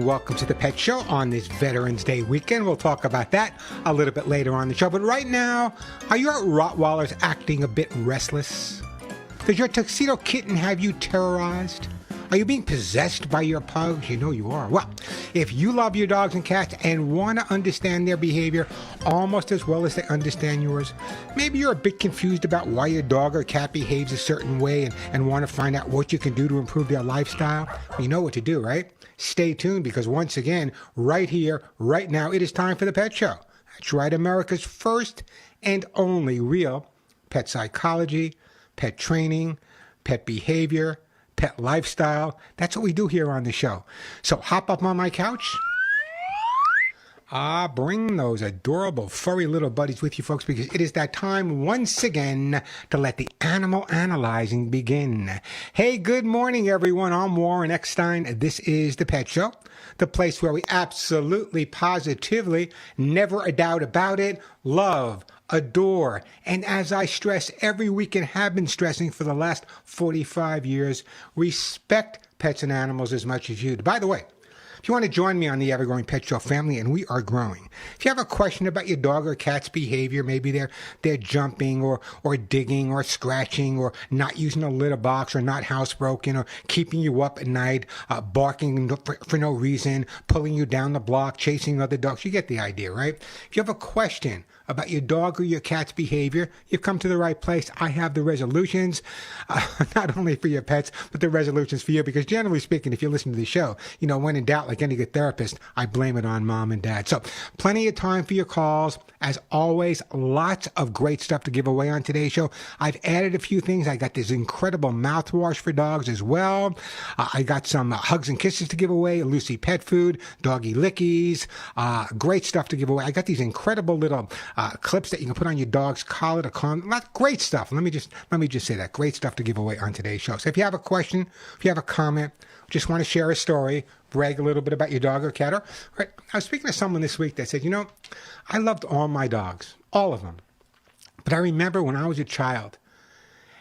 Welcome to the Pet Show on this Veterans Day weekend. We'll talk about that a little bit later on the show. But right now, are your Rottweilers acting a bit restless? Does your tuxedo kitten have you terrorized? Are you being possessed by your pugs? You know you are. Well, if you love your dogs and cats and want to understand their behavior almost as well as they understand yours, maybe you're a bit confused about why your dog or cat behaves a certain way and want to find out what you can do to improve their lifestyle. Well, you know what to do, right? Stay tuned because once again, right here, right now, it is time for the Pet Show. That's right, America's first and only real pet psychology, pet training, pet behavior, pet lifestyle. That's what we do here on the show. So hop up on my couch. Bring those adorable furry little buddies with you, folks, because it is that time once again to let the animal analyzing begin. Hey, good morning, everyone. I'm Warren Eckstein. This is the Pet Show, the place where we absolutely, positively, never a doubt about it, love, adore, and as I stress every week and have been stressing for the last 45 years, respect pets and animals as much as you do. By the way, if you want to join me on the Ever-Growing Pet Show family, and we are growing. If you have a question about your dog or cat's behavior, maybe they're jumping or digging or scratching or not using a litter box or not housebroken or keeping you up at night, barking for no reason, pulling you down the block, chasing other dogs, you get the idea, right? If you have a question about your dog or your cat's behavior, you've come to the right place. I have the resolutions, not only for your pets, but the resolutions for you, because generally speaking, if you listen to the show, you know, when in doubt, like any good therapist, I blame it on mom and dad. So plenty of time for your calls. As always, lots of great stuff to give away on today's show. I've added a few things. I got this incredible mouthwash for dogs as well. I got some hugs and kisses to give away, Lucy pet food, doggy lickies, great stuff to give away. I got these incredible little clips that you can put on your dog's collar to calm. Great stuff. Let me just say that. Great stuff to give away on today's show. So if you have a question, if you have a comment, just want to share a story, brag a little bit about your dog or cat. I was speaking to someone this week that said, you know, I loved all my dogs, all of them. But I remember when I was a child,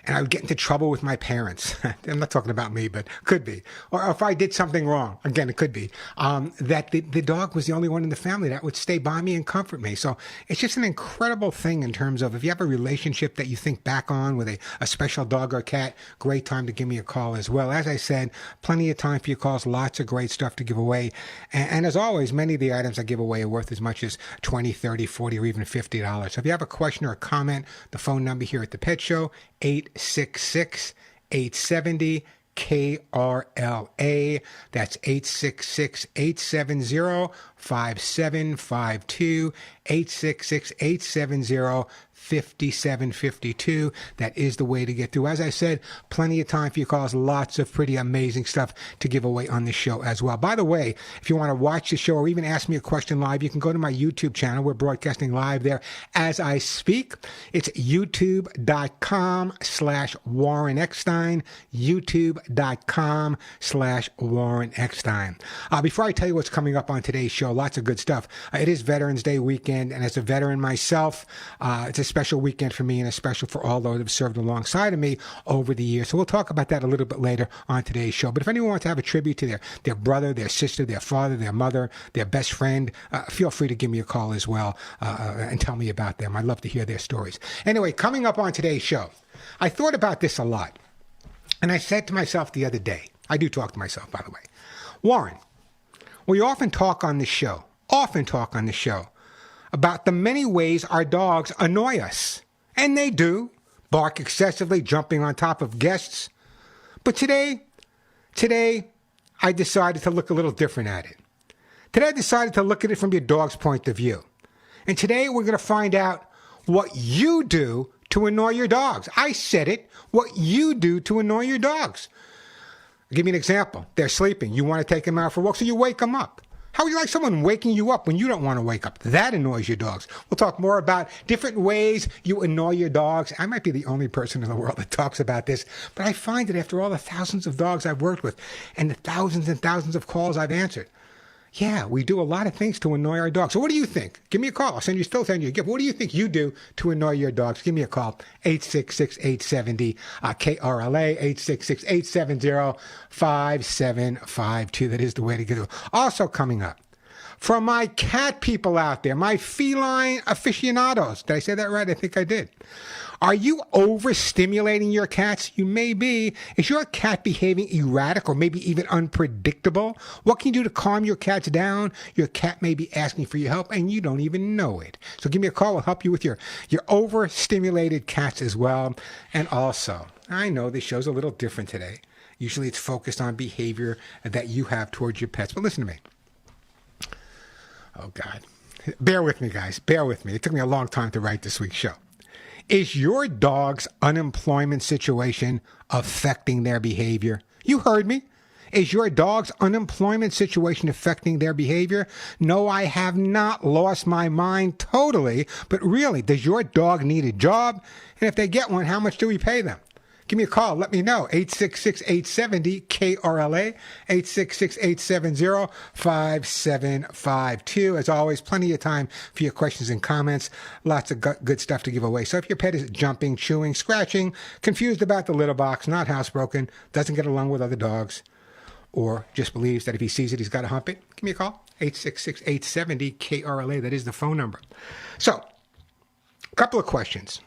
and I would get into trouble with my parents. I'm not talking about me, but could be. Or if I did something wrong, again, it could be, that the dog was the only one in the family that would stay by me and comfort me. So it's just an incredible thing in terms of if you have a relationship that you think back on with a special dog or cat, great time to give me a call as well. As I said, plenty of time for your calls, lots of great stuff to give away. And as always, many of the items I give away are worth as much as $20, $30, $40, or even $50. So if you have a question or a comment, the phone number here at the Pet Show, 866-870-KRLA. That's 866-870-5752, 866-870-5752. That is the way to get through. As I said, plenty of time for your calls, lots of pretty amazing stuff to give away on the show as well. By the way, if you want to watch the show or even ask me a question live, you can go to my YouTube channel. We're broadcasting live there as I speak. It's youtube.com/Warren Eckstein, youtube.com/Warren Eckstein. Before I tell you what's coming up on today's show, lots of good stuff. It is Veterans Day weekend, and as a veteran myself, it's a special weekend for me and a special for all those who have served alongside of me over the years. So we'll talk about that a little bit later on today's show. But if anyone wants to have a tribute to their brother, their sister, their father, their mother, their best friend, feel free to give me a call as well and tell me about them. I'd love to hear their stories. Anyway, coming up on today's show, I thought about this a lot. And I said to myself the other day, I do talk to myself, by the way, Warren, we often talk on this show about the many ways our dogs annoy us. And they do, bark excessively, jumping on top of guests. But today, I decided to look a little different at it. Today, I decided to look at it from your dog's point of view. And today, we're going to find out what you do to annoy your dogs. I said it, what you do to annoy your dogs. I'll give you an example. They're sleeping. You want to take them out for a walk, so you wake them up. How would you like someone waking you up when you don't want to wake up? That annoys your dogs. We'll talk more about different ways you annoy your dogs. I might be the only person in the world that talks about this, but I find that after all the thousands of dogs I've worked with and the thousands and thousands of calls I've answered, Yeah, we do a lot of things to annoy our dogs. So what do you think? Give me a call. I'll still send you a gift. What do you think you do to annoy your dogs? Give me a call. 866-870-KRLA, 866-870-5752. That is the way to get it. Also coming up, from my cat people out there, my feline aficionados. Did I say that right? I think I did. Are you overstimulating your cats? You may be. Is your cat behaving erratic or maybe even unpredictable? What can you do to calm your cats down? Your cat may be asking for your help and you don't even know it. So give me a call. I'll help you with your overstimulated cats as well. And also, I know this show's a little different today. Usually it's focused on behavior that you have towards your pets. But listen to me. Oh, God. Bear with me, guys. Bear with me. It took me a long time to write this week's show. Is your dog's unemployment situation affecting their behavior? You heard me. Is your dog's unemployment situation affecting their behavior? No, I have not lost my mind totally. But really, does your dog need a job? And if they get one, how much do we pay them? Give me a call. Let me know. 866-870-KRLA, 866-870-5752. As always, plenty of time for your questions and comments. Lots of good stuff to give away. So if your pet is jumping, chewing, scratching, confused about the litter box, not housebroken, doesn't get along with other dogs, or just believes that if he sees it, he's got to hump it, give me a call. 866-870-KRLA. That is the phone number. So, a couple of questions.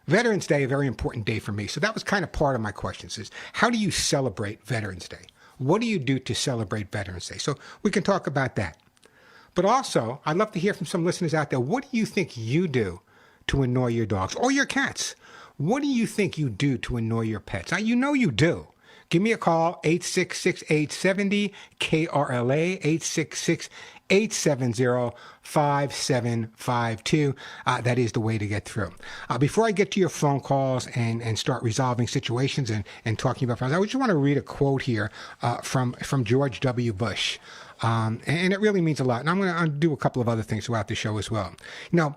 Veterans Day, a very important day for me. So that was kind of part of my questions is, how do you celebrate Veterans Day? What do you do to celebrate Veterans Day? So we can talk about that. But also, I'd love to hear from some listeners out there. What do you think you do to annoy your dogs or your cats? What do you think you do to annoy your pets? Now, you know you do. Give me a call, 866-870-KRLA, 870-5752. That is the way to get through. Before I get to your phone calls and start resolving situations and talking about problems, I just want to read a quote here from George W. Bush. And it really means a lot. And I'm going to do a couple of other things throughout the show as well. You know,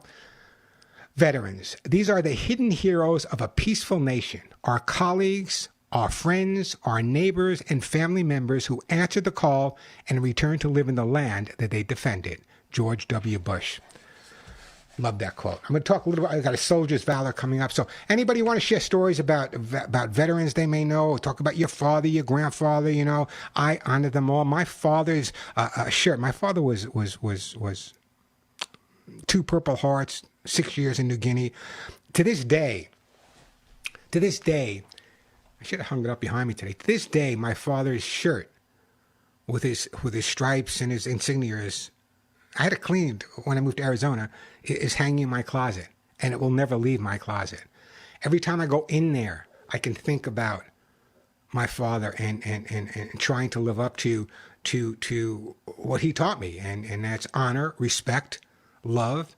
veterans, these are the hidden heroes of a peaceful nation. Our colleagues, our friends, our neighbors, and family members who answered the call and returned to live in the land that they defended. George W. Bush. Love that quote. I'm going to talk a little bit. I got a soldier's valor coming up. So anybody want to share stories about veterans they may know, or talk about your father, your grandfather, you know, I honor them all. My father's sure. My father was 2 Purple Hearts, 6 years in New Guinea. To this day, I should have hung it up behind me today. To this day, my father's shirt with his stripes and his insignias, I had it cleaned when I moved to Arizona, is hanging in my closet, and it will never leave my closet. Every time I go in there, I can think about my father and trying to live up to what he taught me, and that's honor, respect, love.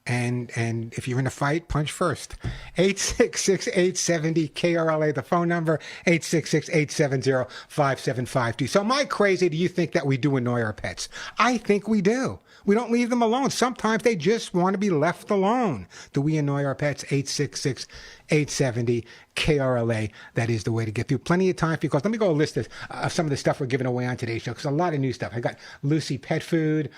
And if you're in a fight, punch first. 866-870-KRLA, the phone number, 866-870-5752. So am I crazy? Do you think that we do annoy our pets? I think we do. We don't leave them alone. Sometimes they just want to be left alone. Do we annoy our pets? 866-870-KRLA. That is the way to get through. Plenty of time because let me go a list of some of the stuff we're giving away on today's show because a lot of new stuff. I got Lucy pet food,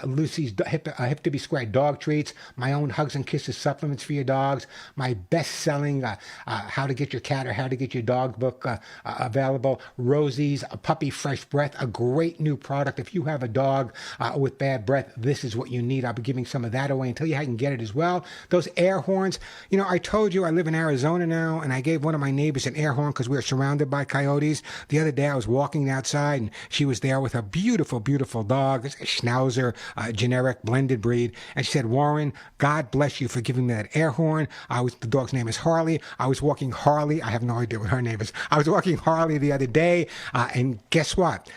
Lucy's hip to be squared dog treats, my own Hugs and Kisses supplements for your dogs, my best-selling How to Get Your Cat or How to Get Your Dog book available, Rosie's Puppy Fresh Breath, a great new product. If you have a dog with bad breath, this is what you need. I'll be giving some of that away and tell you how you can get it as well. Those air horns, you know, I told you I live in Arizona now, and I gave one of my neighbors an air horn because we were surrounded by coyotes. The other day I was walking outside, and she was there with a beautiful, beautiful dog, a Schnauzer, generic blended breed, and she said, "Warren, God bless you for giving me that air horn." The dog's name is Harley. I was walking Harley. I have no idea what her name is. I was walking Harley the other day, and guess what?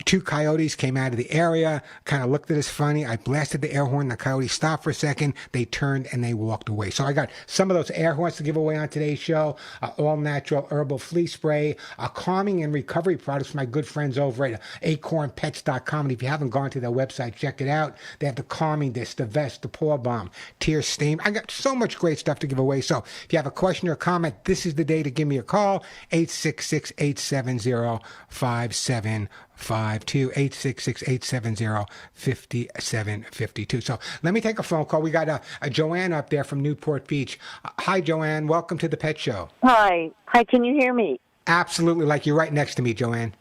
2 coyotes came out of the area, kind of looked at us funny. I blasted the air horn. The coyotes stopped for a second. They turned and they walked away. So I got some of those air horns to give away on today's show. All natural herbal flea spray, calming and recovery products from my good friends over at acornpets.com. And if you haven't gone to their website, check it out. They have the calming disc, the vest, the paw balm, tear steam. I got so much great stuff to give away. So if you have a question or a comment, this is the day to give me a call. 866-870-5752. 870-5752. So let me take a phone call. We got a Joanne up there from Newport Beach. Hi, Joanne. Welcome to the Pet Show. Hi. Hi, can you hear me? Absolutely, like you're right next to me, Joanne.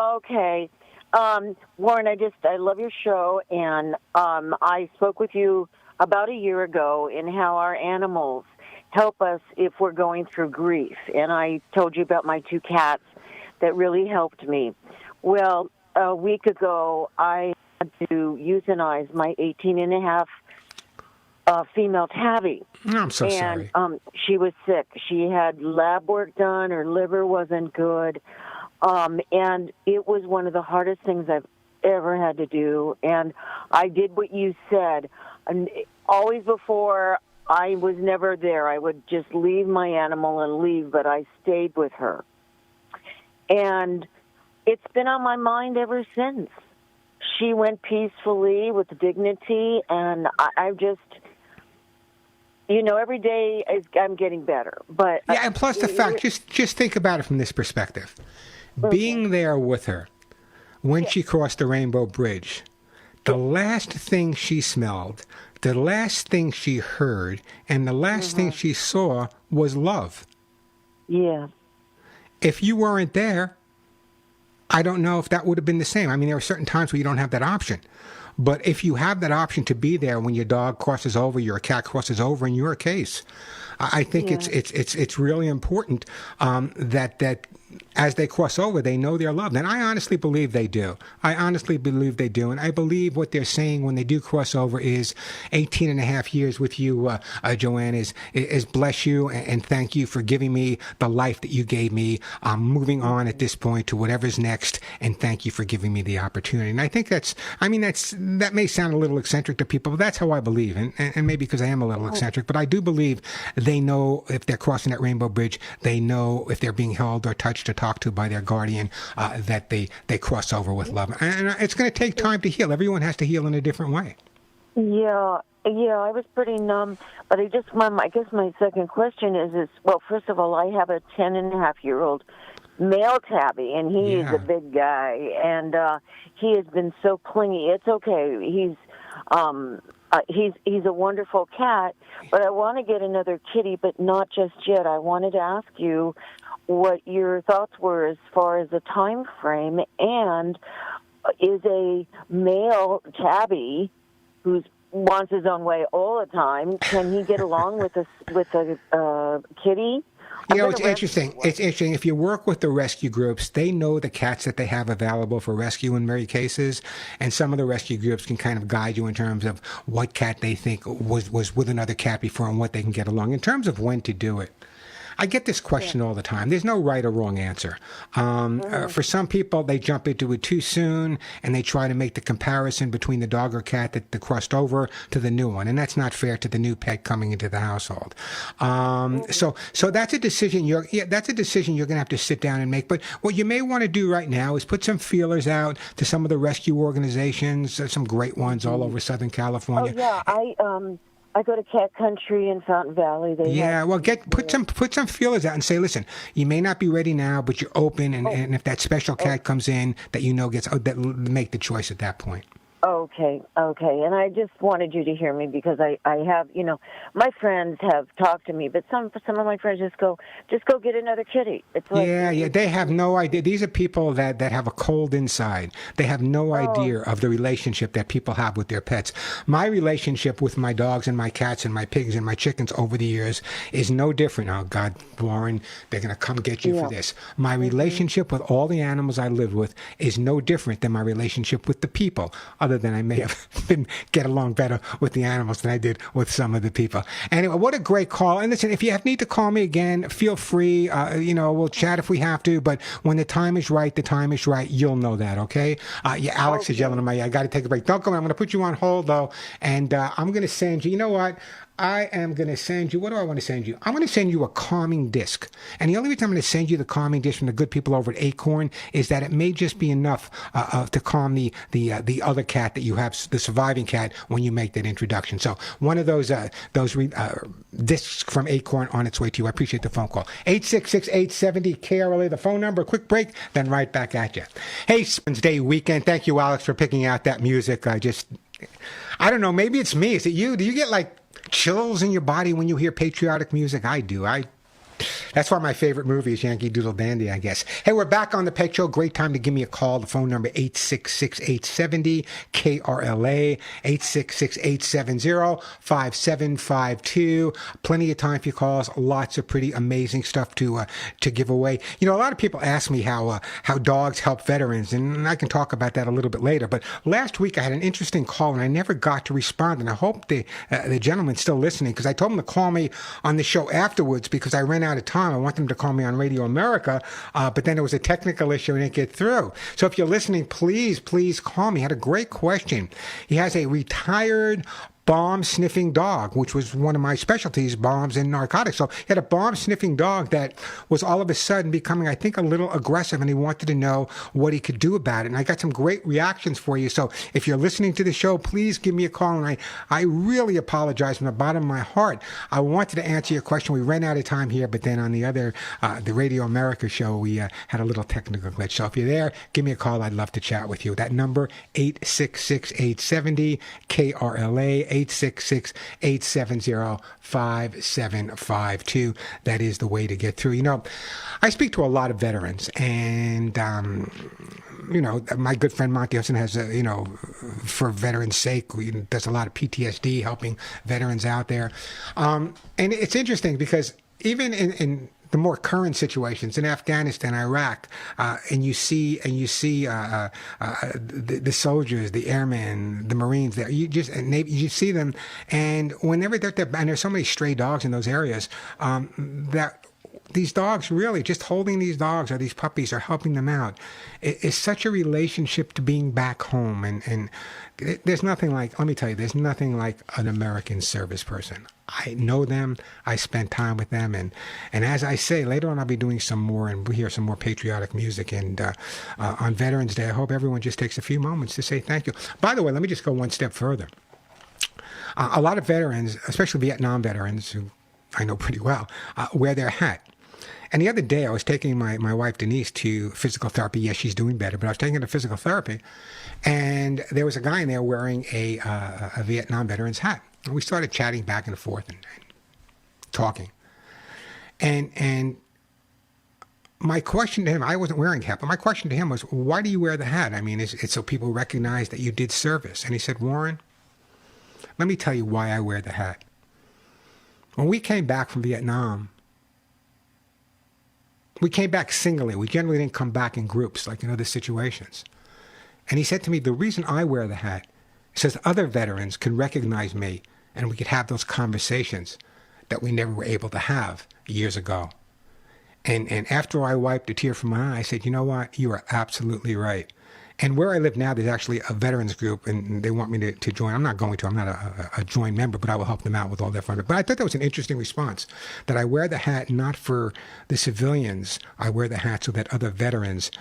Okay. Warren, I love your show, and I spoke with you about a year ago in how our animals help us if we're going through grief. And I told you about my 2 cats that really helped me. Well, a week ago, I had to euthanize my 18-and-a-half female tabby. I'm so sorry. And she was sick. She had lab work done. Her liver wasn't good. And it was one of the hardest things I've ever had to do. And I did what you said. And always before, I was never there. I would just leave my animal and leave, but I stayed with her. And it's been on my mind ever since. She went peacefully with dignity, and I just, every day I'm getting better. But yeah, and plus the fact, just think about it from this perspective. Okay. Being there with her when she crossed the Rainbow Bridge, the last thing she smelled, the last thing she heard, and the last thing she saw was love. Yeah. If you weren't there, I don't know if that would have been the same. I mean, there are certain times where you don't have that option. But if you have that option to be there when your dog crosses over, your cat crosses over, in your case, I think it's really important that as they cross over, they know they're loved. And I honestly believe they do. And I believe what they're saying when they do cross over is 18 and a half years with you, Joanne, is bless you and thank you for giving me the life that you gave me. I'm moving on at this point to whatever's next, and thank you for giving me the opportunity. And I think that may sound a little eccentric to people, but that's how I believe. And maybe because I am a little eccentric, but I do believe they know if they're crossing that Rainbow Bridge, they know if they're being held or touched or talked to by their guardian, that they cross over with love. And it's going to take time to heal. Everyone has to heal in a different way. Yeah, I was pretty numb. But I guess my second question is, well, first of all, I have a 10-and-a-half-year-old male tabby, and he is a big guy, and he has been so clingy. It's okay. He's a wonderful cat, but I want to get another kitty, but not just yet. I wanted to ask you what your thoughts were as far as the time frame, and is a male tabby who wants his own way all the time, can he get along with a kitty? It's interesting. It's interesting. If you work with the rescue groups, they know the cats that they have available for rescue in many cases, and some of the rescue groups can kind of guide you in terms of what cat they think was with another cat before and what they can get along. In terms of when to do it, I get this question all the time. There's no right or wrong answer. For some people, they jump into it too soon, and they try to make the comparison between the dog or cat that crossed over to the new one, and that's not fair to the new pet coming into the household. So that's a decision. You're going to have to sit down and make. But what you may want to do right now is put some feelers out to some of the rescue organizations, some great ones all over Southern California. Oh yeah, I go to Cat Country in Fountain Valley. Put some feelers out and say, listen, you may not be ready now, but you're open, and if that special cat comes in that make the choice at that point. Okay. And I just wanted you to hear me because I have, my friends have talked to me, but some of my friends just go get another kitty. It's like, they have no idea. These are people that have a cold inside. They have no idea of the relationship that people have with their pets. My relationship with my dogs and my cats and my pigs and my chickens over the years is no different. Oh, God, Warren, they're going to come get you for this. My relationship with all the animals I live with is no different than my relationship with the people, other than I may have get along better with the animals than I did with some of the people. Anyway, what a great call. And listen, if you need to call me again, feel free. We'll chat if we have to, but when the time is right, you'll know that, okay? Alex is yelling at me. I got to take a break. Don't go. I'm going to put you on hold, though, and I'm going to send you, you know what? I am going to send you, what do I want to send you? I'm going to send you a calming disc. And the only reason I'm going to send you the calming disc from the good people over at Acorn is that it may just be enough to calm the other cat that you have, the surviving cat, when you make that introduction. So one of those discs from Acorn on its way to you. I appreciate the phone call. 866-870-KRLA, the phone number. Quick break, then right back at you. Hey, Spins Day weekend. Thank you, Alex, for picking out that music. I don't know, maybe it's me. Is it you? Do you get like chills in your body when you hear patriotic music? I do. That's why my favorite movie is Yankee Doodle Dandy, I guess. Hey, we're back on the Pet Show. Great time to give me a call. The phone number 866-870-KRLA, 866-870-5752. Plenty of time for your calls. Lots of pretty amazing stuff to give away. You know, a lot of people ask me how dogs help veterans, and I can talk about that a little bit later. But last week I had an interesting call, and I never got to respond. And I hope the gentleman's still listening, because I told him to call me on the show afterwards because I ran out of time. I want them to call me on Radio America, but then there was a technical issue and it didn't get through. So if you're listening, please call me. He had a great question. He has a retired bomb-sniffing dog, which was one of my specialties, bombs and narcotics. So he had a bomb-sniffing dog that was all of a sudden becoming, I think, a little aggressive, and he wanted to know what he could do about it. And I got some great reactions for you. So if you're listening to the show, please give me a call. And I really apologize from the bottom of my heart. I wanted to answer your question. We ran out of time here, but then on the other, the Radio America show, we had a little technical glitch. So if you're there, give me a call. I'd love to chat with you. That number, 866-870-KRLA, 866-870-5752. That is the way to get through. You know, I speak to a lot of veterans, and you know, my good friend Monty Hudson has, for veterans' sake, does a lot of PTSD, helping veterans out there. And it's interesting because even in the more current situations in Afghanistan, Iraq, and you see the soldiers, the airmen, the Marines there. You see them, and whenever they're there, and there's so many stray dogs in those areas, that these dogs, really, just holding these dogs or these puppies or helping them out, is such a relationship to being back home. And there's nothing like, let me tell you, there's nothing like an American service person. I know them. I spent time with them. And as I say, later on I'll be doing some more, and we'll hear some more patriotic music. And on Veterans Day, I hope everyone just takes a few moments to say thank you. By the way, let me just go one step further. A lot of veterans, especially Vietnam veterans, who I know pretty well, wear their hat. And the other day, I was taking my wife, Denise, to physical therapy. Yes, she's doing better, but I was taking her to physical therapy, and there was a guy in there wearing a Vietnam veteran's hat. And we started chatting back and forth and talking. And my question to him, I wasn't wearing a hat, but my question to him was, why do you wear the hat? I mean, it's so people recognize that you did service. And he said, Warren, let me tell you why I wear the hat. When we came back from Vietnam, we came back singly. We generally didn't come back in groups like in other situations. And he said to me, the reason I wear the hat is so other veterans can recognize me and we could have those conversations that we never were able to have years ago. And after I wiped a tear from my eye, I said, you know what? You are absolutely right. And where I live now, there's actually a veterans group, and they want me to join. I'm not going to. I'm not a joint member, but I will help them out with all their funding. But I thought that was an interesting response, that I wear the hat not for the civilians. I wear the hat so that other veterans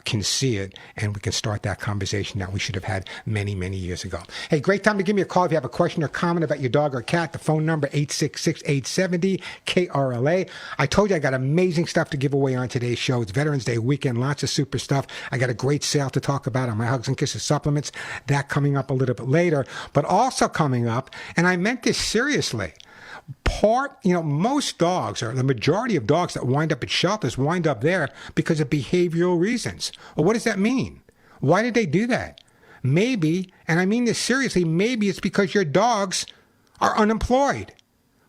can see it, and we can start that conversation that we should have had many, many years ago. Hey, great time to give me a call if you have a question or comment about your dog or cat. The phone number, 866-870-KRLA. I told you I got amazing stuff to give away on today's show. It's Veterans Day weekend, lots of super stuff. I got a great sale to talk about on my Hugs and Kisses supplements. That coming up a little bit later. But also coming up, and I meant this seriously, most dogs, or the majority of dogs that wind up at shelters, wind up there because of behavioral reasons. Well, what does that mean? Why did they do that? Maybe, and I mean this seriously, maybe it's because your dogs are unemployed.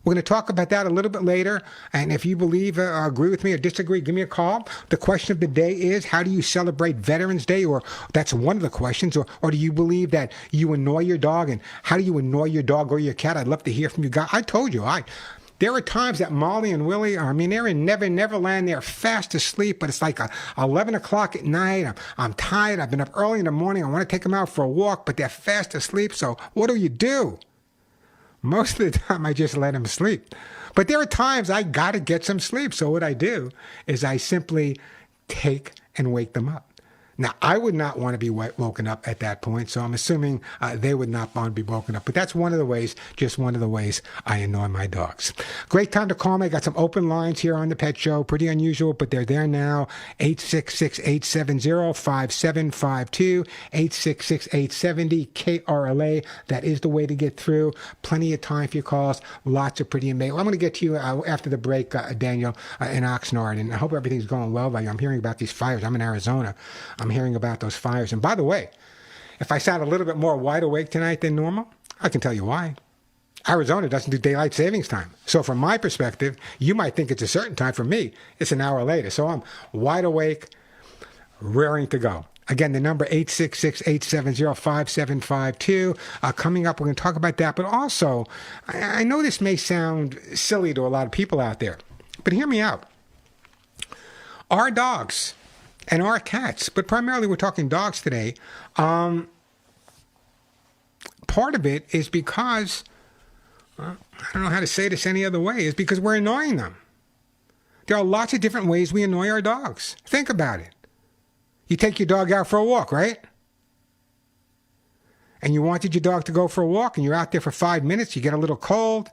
We're going to talk about that a little bit later. And if you believe or agree with me or disagree, give me a call. The question of the day is, how do you celebrate Veterans Day? Or that's one of the questions. Or do you believe that you annoy your dog? And how do you annoy your dog or your cat? I'd love to hear from you guys. I told you, there are times that Molly and Willie, they're in Neverland. They're fast asleep, but it's like 11 o'clock at night. I'm tired. I've been up early in the morning. I want to take them out for a walk, but they're fast asleep. So what do? Most of the time, I just let him sleep. But there are times I got to get some sleep. So what I do is I simply take and wake them up. Now, I would not want to be woken up at that point, so I'm assuming they would not want to be woken up. But that's one of the ways, just one of the ways I annoy my dogs. Great time to call me. I got some open lines here on the Pet Show. Pretty unusual, but they're there now. 866-870-5752, 866-870-KRLA. That is the way to get through. Plenty of time for your calls. Lots of pretty amazing. I'm going to get to you after the break, Daniel, in Oxnard, and I hope everything's going well by you. I'm hearing about these fires. I'm in Arizona. I'm hearing about those fires. And by the way, if I sound a little bit more wide awake tonight than normal, I can tell you why. Arizona doesn't do daylight savings time. So from my perspective, you might think it's a certain time. For me, it's an hour later. So I'm wide awake, raring to go. Again, the number 866-870-5752. Coming up, we're going to talk about that. But also, I know this may sound silly to a lot of people out there, but hear me out. Our dogs and our cats, but primarily we're talking dogs today, part of it is because, I don't know how to say this any other way, is because we're annoying them. There are lots of different ways we annoy our dogs. Think about it. You take your dog out for a walk, right? And you wanted your dog to go for a walk, and you're out there for 5 minutes, you get a little cold,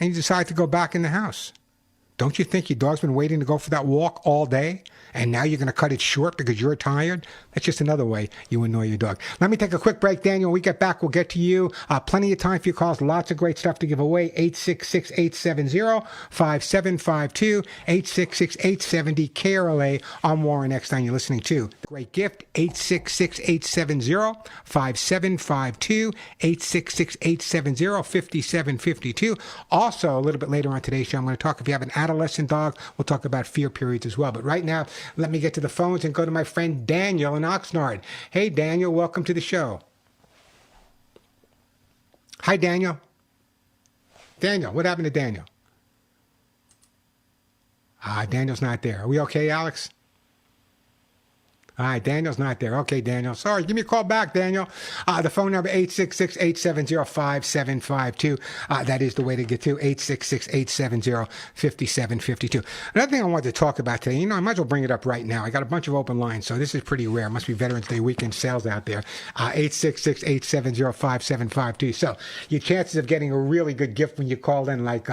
and you decide to go back in the house. Don't you think your dog's been waiting to go for that walk all day, and now you're going to cut it short because you're tired? That's just another way you annoy your dog. Let me take a quick break, Daniel. When we get back, we'll get to you. Plenty of time for your calls. Lots of great stuff to give away. 866-870-5752, 866-870-KRLA. I'm Warren Eckstein. You're listening to Great Gift, 866-870-5752, 866-870-5752. Also, a little bit later on today's show, I'm going to talk, if you have an adolescent dog, we'll talk about fear periods as well. But right now, let me get to the phones and go to my friend Daniel in Oxnard. Hey, Daniel, welcome to the show. Hi, Daniel. Daniel, what happened to Daniel? Daniel's not there. Are we okay, Alex? All right, Daniel's not there. Okay, Daniel. Sorry, give me a call back, Daniel. The phone number, 866-870-5752. That is the way to get to, 866-870-5752. Another thing I wanted to talk about today, I might as well bring it up right now. I got a bunch of open lines, so this is pretty rare. Must be Veterans Day weekend sales out there. 866-870-5752. So your chances of getting a really good gift when you call in, like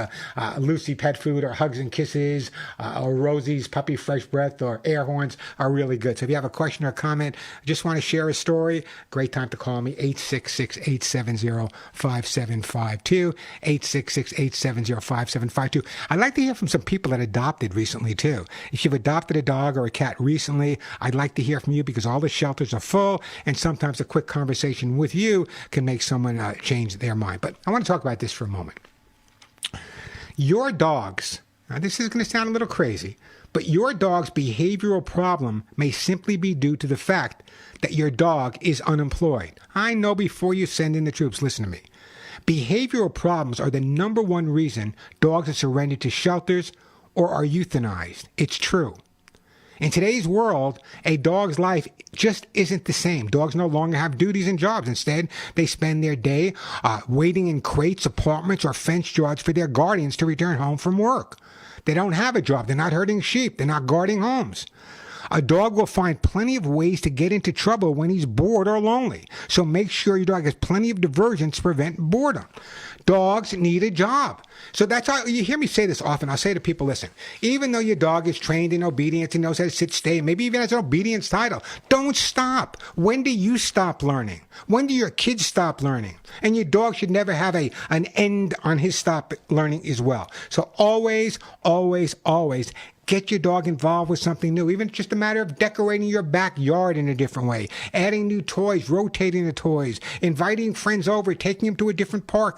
Lucy Pet Food or Hugs and Kisses or Rosie's Puppy Fresh Breath or air horns, are really good. So if you have a question or comment, just want to share a story, great time to call me, 866-870-5752, 866-870-5752. I'd like to hear from some people that adopted recently, too. If you've adopted a dog or a cat recently, I'd like to hear from you because all the shelters are full, and sometimes a quick conversation with you can make someone change their mind. But I want to talk about this for a moment. Your dogs, now this is going to sound a little crazy, but your dog's behavioral problem may simply be due to the fact that your dog is unemployed. I know, before you send in the troops, listen to me. Behavioral problems are the number one reason dogs are surrendered to shelters or are euthanized. It's true. In today's world, a dog's life just isn't the same. Dogs no longer have duties and jobs. Instead, they spend their day waiting in crates, apartments, or fenced yards for their guardians to return home from work. They don't have a job. They're not herding sheep. They're not guarding homes. A dog will find plenty of ways to get into trouble when he's bored or lonely. So make sure your dog has plenty of diversions to prevent boredom. Dogs need a job. So that's how you hear me say this often. I'll say to people, listen, even though your dog is trained in obedience and knows how to sit, stay, maybe even has an obedience title, don't stop. When do you stop learning? When do your kids stop learning? And your dog should never have an end on his stop learning as well. So always, always, always get your dog involved with something new, even just a matter of decorating your backyard in a different way, adding new toys, rotating the toys, inviting friends over, taking them to a different park.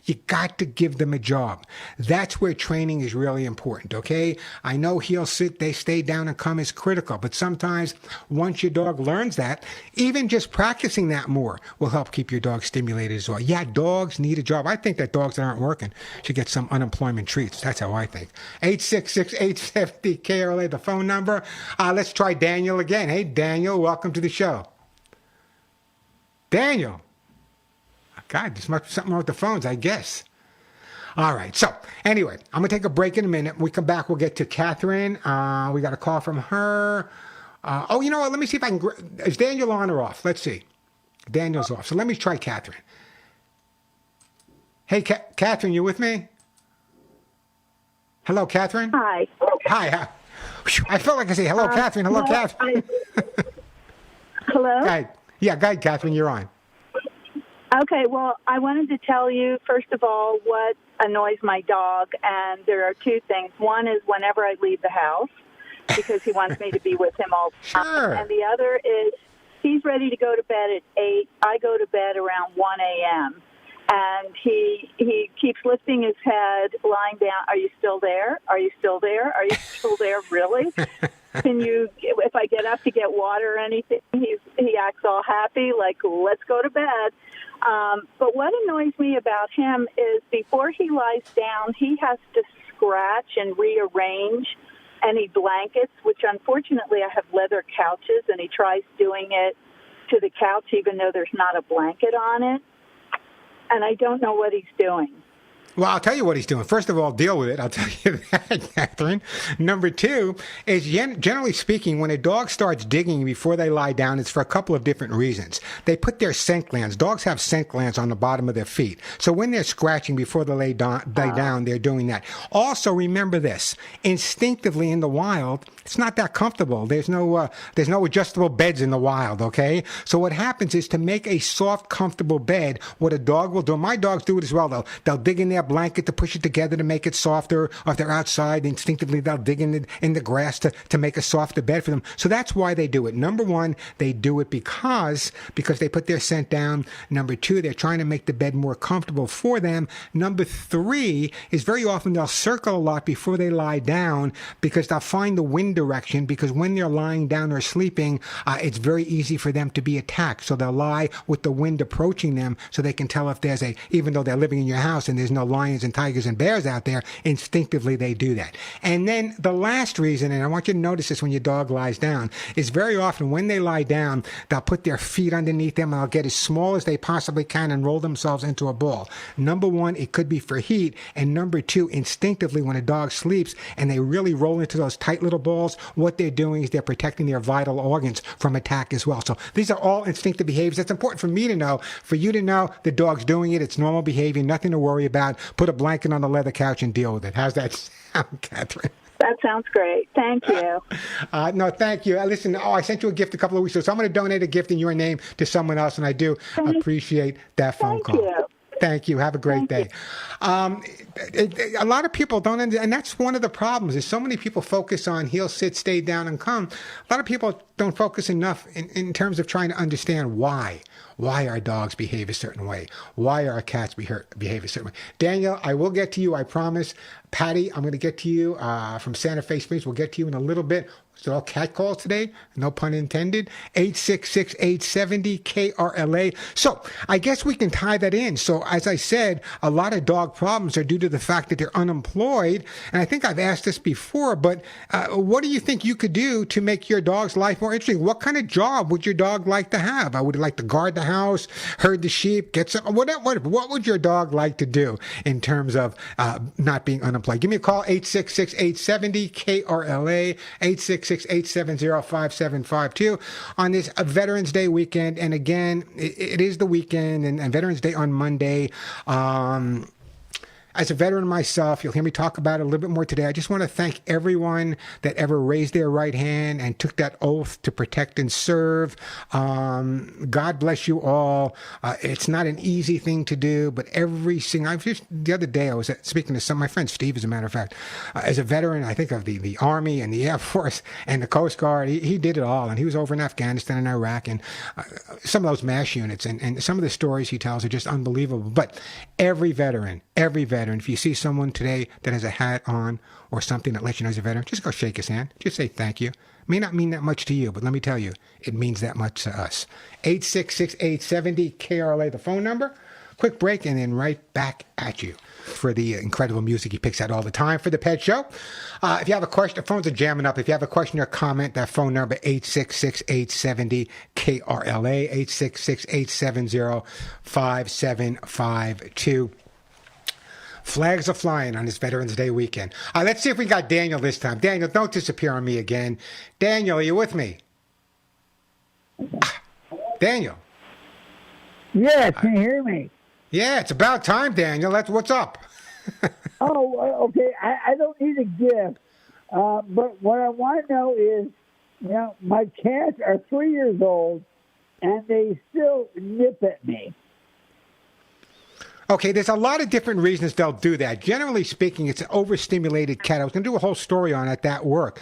You got to give them a job. That's where training is really important, okay? I know heel, sit, they stay down and come is critical, but sometimes once your dog learns that, even just practicing that more will help keep your dog stimulated as well. Yeah, dogs need a job. I think that dogs that aren't working should get some unemployment treats. That's how I think. 866-870-KRLA, the phone number. Let's try Daniel again. Hey, Daniel, welcome to the show. Daniel. God, there's something wrong with the phones, I guess. All right. So anyway, I'm going to take a break in a minute. When we come back, we'll get to Catherine. We got a call from her. You know what? Let me see if I can. Is Daniel on or off? Let's see. Daniel's off. So let me try Catherine. Hey, Catherine, you with me? Hello, Catherine? Hi. Hi. I felt like I say, hello, Catherine. Hello, Catherine. Hello? Go ahead. Yeah, go ahead, Catherine. You're on. Okay, well, I wanted to tell you, first of all, what annoys my dog, and there are two things. One is whenever I leave the house, because he wants me to be with him all the time. Sure. And the other is he's ready to go to bed at 8. I go to bed around 1 a.m., and he keeps lifting his head, lying down. Are you still there? Are you still there? Are you still there? Really? Can you? If I get up to get water or anything, he acts all happy, like let's go to bed. But what annoys me about him is before he lies down, he has to scratch and rearrange any blankets. Which unfortunately, I have leather couches, and he tries doing it to the couch, even though there's not a blanket on it. And I don't know what he's doing. Well, I'll tell you what he's doing. First of all, deal with it. I'll tell you that, Catherine. Number two is, generally speaking, when a dog starts digging before they lie down, it's for a couple of different reasons. They put their scent glands. Dogs have scent glands on the bottom of their feet. So when they're scratching before they lay down, they're doing that. Also, remember this. Instinctively in the wild, it's not that comfortable. There's no adjustable beds in the wild, okay? So what happens is to make a soft, comfortable bed, what a dog will do, my dogs do it as well, they'll dig in their blanket to push it together to make it softer, or if they're outside, instinctively they'll dig in the grass to make a softer bed for them. So that's why they do it. Number one, they do it because they put their scent down. Number two, they're trying to make the bed more comfortable for them. Number three is very often they'll circle a lot before they lie down because they'll find the wind direction, because when they're lying down or sleeping, it's very easy for them to be attacked. So they'll lie with the wind approaching them so they can tell if there's even though they're living in your house and there's no lions and tigers and bears out there, instinctively they do that. And then the last reason, and I want you to notice this when your dog lies down, is very often when they lie down, they'll put their feet underneath them and they'll get as small as they possibly can and roll themselves into a ball. Number one, it could be for heat. And number two, instinctively when a dog sleeps and they really roll into those tight little balls, what they're doing is they're protecting their vital organs from attack as well. So these are all instinctive behaviors. That's important for me to know, for you to know the dog's doing it. It's normal behavior, nothing to worry about. Put a blanket on the leather couch and deal with it. How's that sound, Catherine? That sounds great. Thank you. No, thank you. Listen, I sent you a gift a couple of weeks ago, so I'm going to donate a gift in your name to someone else, and I do appreciate that phone call. Thank you. Thank you. Have a great day. A lot of people don't understand, and that's one of the problems, is so many people focus on heel, sit, stay down, and come. A lot of people don't focus enough in terms of trying to understand why our dogs behave a certain way, why our cats behave a certain way. Daniel, I will get to you, I promise. Patty, I'm going to get to you from Santa Fe Springs. We'll get to you in a little bit. So all cat calls today, no pun intended, 866-870-KRLA. So I guess we can tie that in. So as I said, a lot of dog problems are due to the fact that they're unemployed. And I think I've asked this before, but what do you think you could do to make your dog's life more interesting? What kind of job would your dog like to have? Would you like to guard the house, herd the sheep, get some, what would your dog like to do in terms of not being unemployed? Give me a call, 866-870-KRLA, 866-870-5752 on this Veterans Day weekend. And again, it is the weekend and Veterans Day on Monday. As a veteran myself, you'll hear me talk about it a little bit more today. I just want to thank everyone that ever raised their right hand and took that oath to protect and serve. God bless you all. It's not an easy thing to do, but the other day I was speaking to my friend Steve, as a matter of fact, as a veteran, I think of the Army and the Air Force and the Coast Guard. He did it all, and he was over in Afghanistan and Iraq, and some of those MASH units, and some of the stories he tells are just unbelievable. But every veteran, if you see someone today that has a hat on or something that lets you know he's a veteran, just go shake his hand. Just say thank you. May not mean that much to you, but let me tell you, it means that much to us. 866-870-KRLA, the phone number. Quick break and then right back at you for the incredible music he picks out all the time for the Pet Show. If you have a question, the phones are jamming up. If you have a question or comment, that phone number, 866-870-KRLA, 866-870-5752. Flags are flying on this Veterans Day weekend. Let's see if we got Daniel this time. Daniel, don't disappear on me again. Daniel, are you with me? Daniel. Yes, can you hear me? Yeah, it's about time, Daniel. What's up? Okay. I don't need a gift, but what I want to know is, my cats are 3 years old, and they still nip at me. Okay, there's a lot of different reasons they'll do that. Generally speaking, it's an overstimulated cat. I was going to do a whole story on it, that work.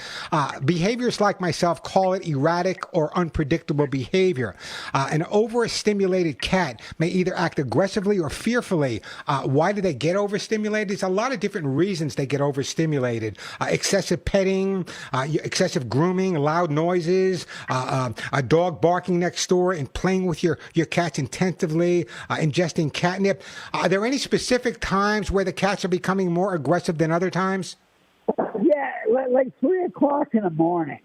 Behaviors like myself call it erratic or unpredictable behavior. An overstimulated cat may either act aggressively or fearfully. Why do they get overstimulated? There's a lot of different reasons they get overstimulated. Excessive petting, excessive grooming, loud noises, a dog barking next door and playing with your cats intensively, ingesting catnip. Are there any specific times where the cats are becoming more aggressive than other times? Yeah, like 3 o'clock in the morning.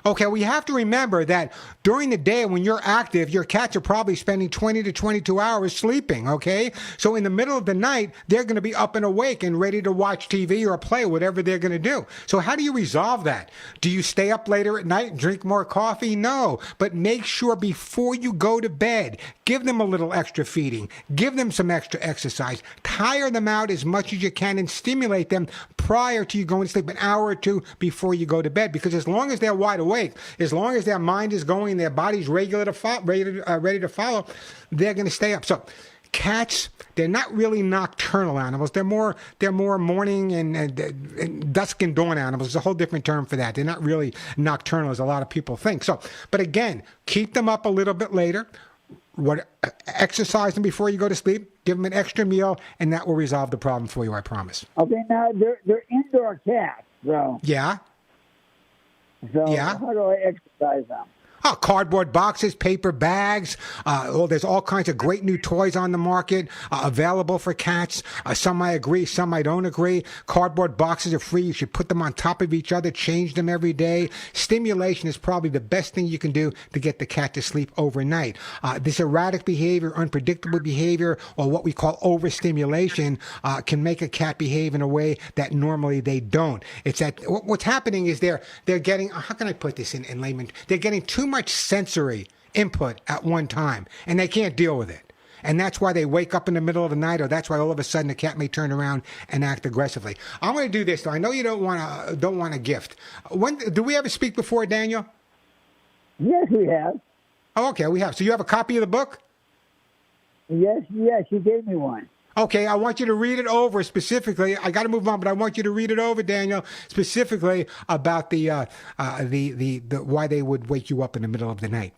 Okay, we have to remember that during the day when you're active, your cats are probably spending 20 to 22 hours sleeping, okay? So in the middle of the night, they're going to be up and awake and ready to watch TV or play, whatever they're going to do. So how do you resolve that? Do you stay up later at night and drink more coffee? No, but make sure before you go to bed, give them a little extra feeding, give them some extra exercise, tire them out as much as you can and stimulate them prior to you going to sleep, an hour or two before you go to bed, because as long as they're wide awake, as long as their mind is going, their body's ready to follow, they're going to stay up. So cats, they're not really nocturnal animals. They're more morning and dusk and dawn animals. There's a whole different term for that. They're not really nocturnal as a lot of people think. So, but again, keep them up a little bit later. Exercise them before you go to sleep. Give them an extra meal, and that will resolve the problem for you, I promise. Okay, now they're indoor cats, so. Yeah. So Yeah. how do I exercise them? Cardboard boxes, paper bags. There's all kinds of great new toys on the market available for cats. Some I agree, some I don't agree. Cardboard boxes are free. You should put them on top of each other, change them every day. Stimulation is probably the best thing you can do to get the cat to sleep overnight. This erratic behavior, unpredictable behavior, or what we call overstimulation, can make a cat behave in a way that normally they don't. It's that what's happening is they're getting, how can I put this in layman? They're getting too much sensory input at one time, and they can't deal with it. And that's why they wake up in the middle of the night, or that's why all of a sudden the cat may turn around and act aggressively. I'm going to do this, though. I know you don't want a gift. Do we ever speak before, Daniel? Yes, we have. Oh, okay, we have. So you have a copy of the book? Yes, you gave me one. Okay, I want you to read it over specifically. I got to move on, but I want you to read it over, Daniel, specifically about the why they would wake you up in the middle of the night.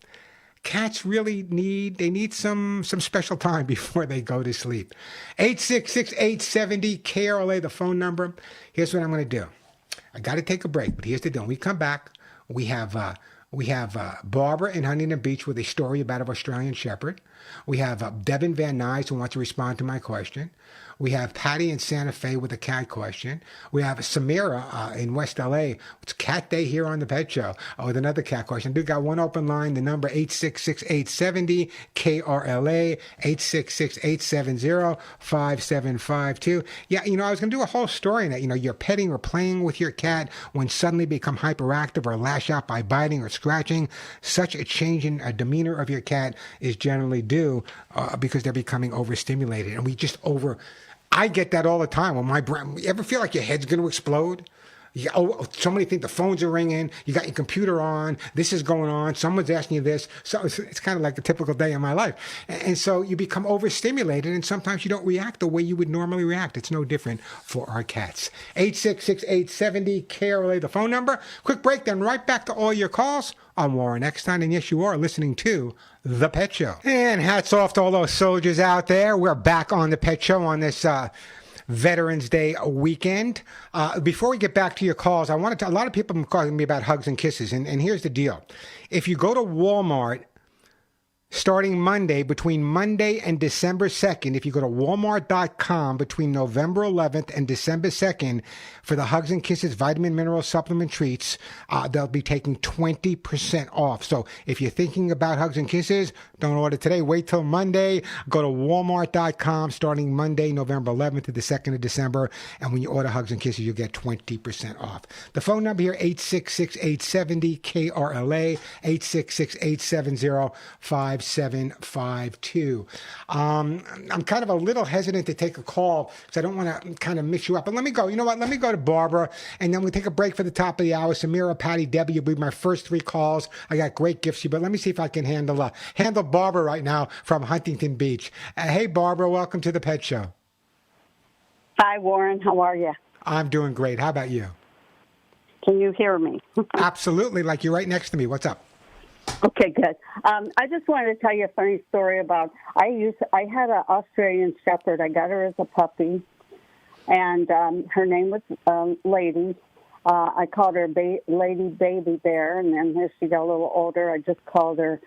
Cats really need some special time before they go to sleep. 866-870-KRLA, the phone number. Here's what I'm going to do. I got to take a break, but here's the deal. When we come back, we have Barbara in Huntington Beach with a story about an Australian Shepherd. We have Devin Van Nuys who wants to respond to my question. We have Patty in Santa Fe with a cat question. We have Samira in West LA. It's Cat Day here on the Pet Show with another cat question. We've got one open line, the number 866-870-KRLA, 866-870-5752. Yeah, I was going to do a whole story on that. You're petting or playing with your cat when suddenly become hyperactive or lash out by biting or scratching. Such a change in demeanor of your cat is generally due because they're becoming overstimulated. And I get that all the time. When you ever feel like your head's going to explode? Somebody think the phones are ringing. You got your computer on. This is going on. Someone's asking you this. So it's kind of like a typical day in my life. And so you become overstimulated, and sometimes you don't react the way you would normally react. It's no different for our cats. 866-870-KRLA, the phone number. Quick break, then right back to all your calls. I'm Warren Eckstein, and yes, you are listening to The Pet Show. And hats off to all those soldiers out there. We're back on The Pet Show on this Veterans Day weekend. Before we get back to your calls, a lot of people have been calling me about hugs and kisses, and here's the deal. If you go to Walmart starting Monday, between Monday and December 2nd, if you go to walmart.com between November 11th and December 2nd for the Hugs and Kisses vitamin mineral supplement treats, they'll be taking 20% off. So if you're thinking about Hugs and Kisses, don't order today. Wait till Monday. Go to walmart.com starting Monday, November 11th to the 2nd of December. And when you order Hugs and Kisses, you'll get 20% off. The phone number here, 866-870-KRLA, 866-870-5752. I'm kind of a little hesitant to take a call because I don't want to kind of mix you up. But let me go. You know what? Let me go to Barbara, and then we'll take a break for the top of the hour. Samira, Patty, Debbie, you'll be my first three calls. I got great gifts here, but let me see if I can handle Barbara right now from Huntington Beach. Hey, Barbara, welcome to the Pet Show. Hi, Warren. How are you? I'm doing great. How about you? Can you hear me? Absolutely, like you're right next to me. What's up? Okay, good. I just wanted to tell you a funny story about I had an Australian Shepherd. I got her as a puppy, and her name was Lady. I called her Lady Baby Bear, and then as she got a little older, I just called her,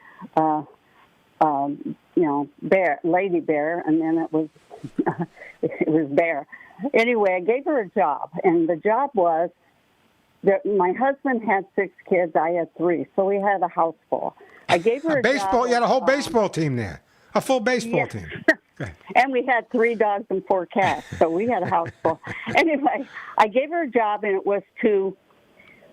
Bear, Lady Bear, and then it was it was Bear. Anyway, I gave her a job, and the job was that my husband had 6 kids, I had 3, so we had a house full. I gave her a baseball. job. You had a whole baseball team there, a full baseball team. Okay. And we had 3 dogs and 4 cats, so we had a house full. Anyway, I gave her a job, and it was to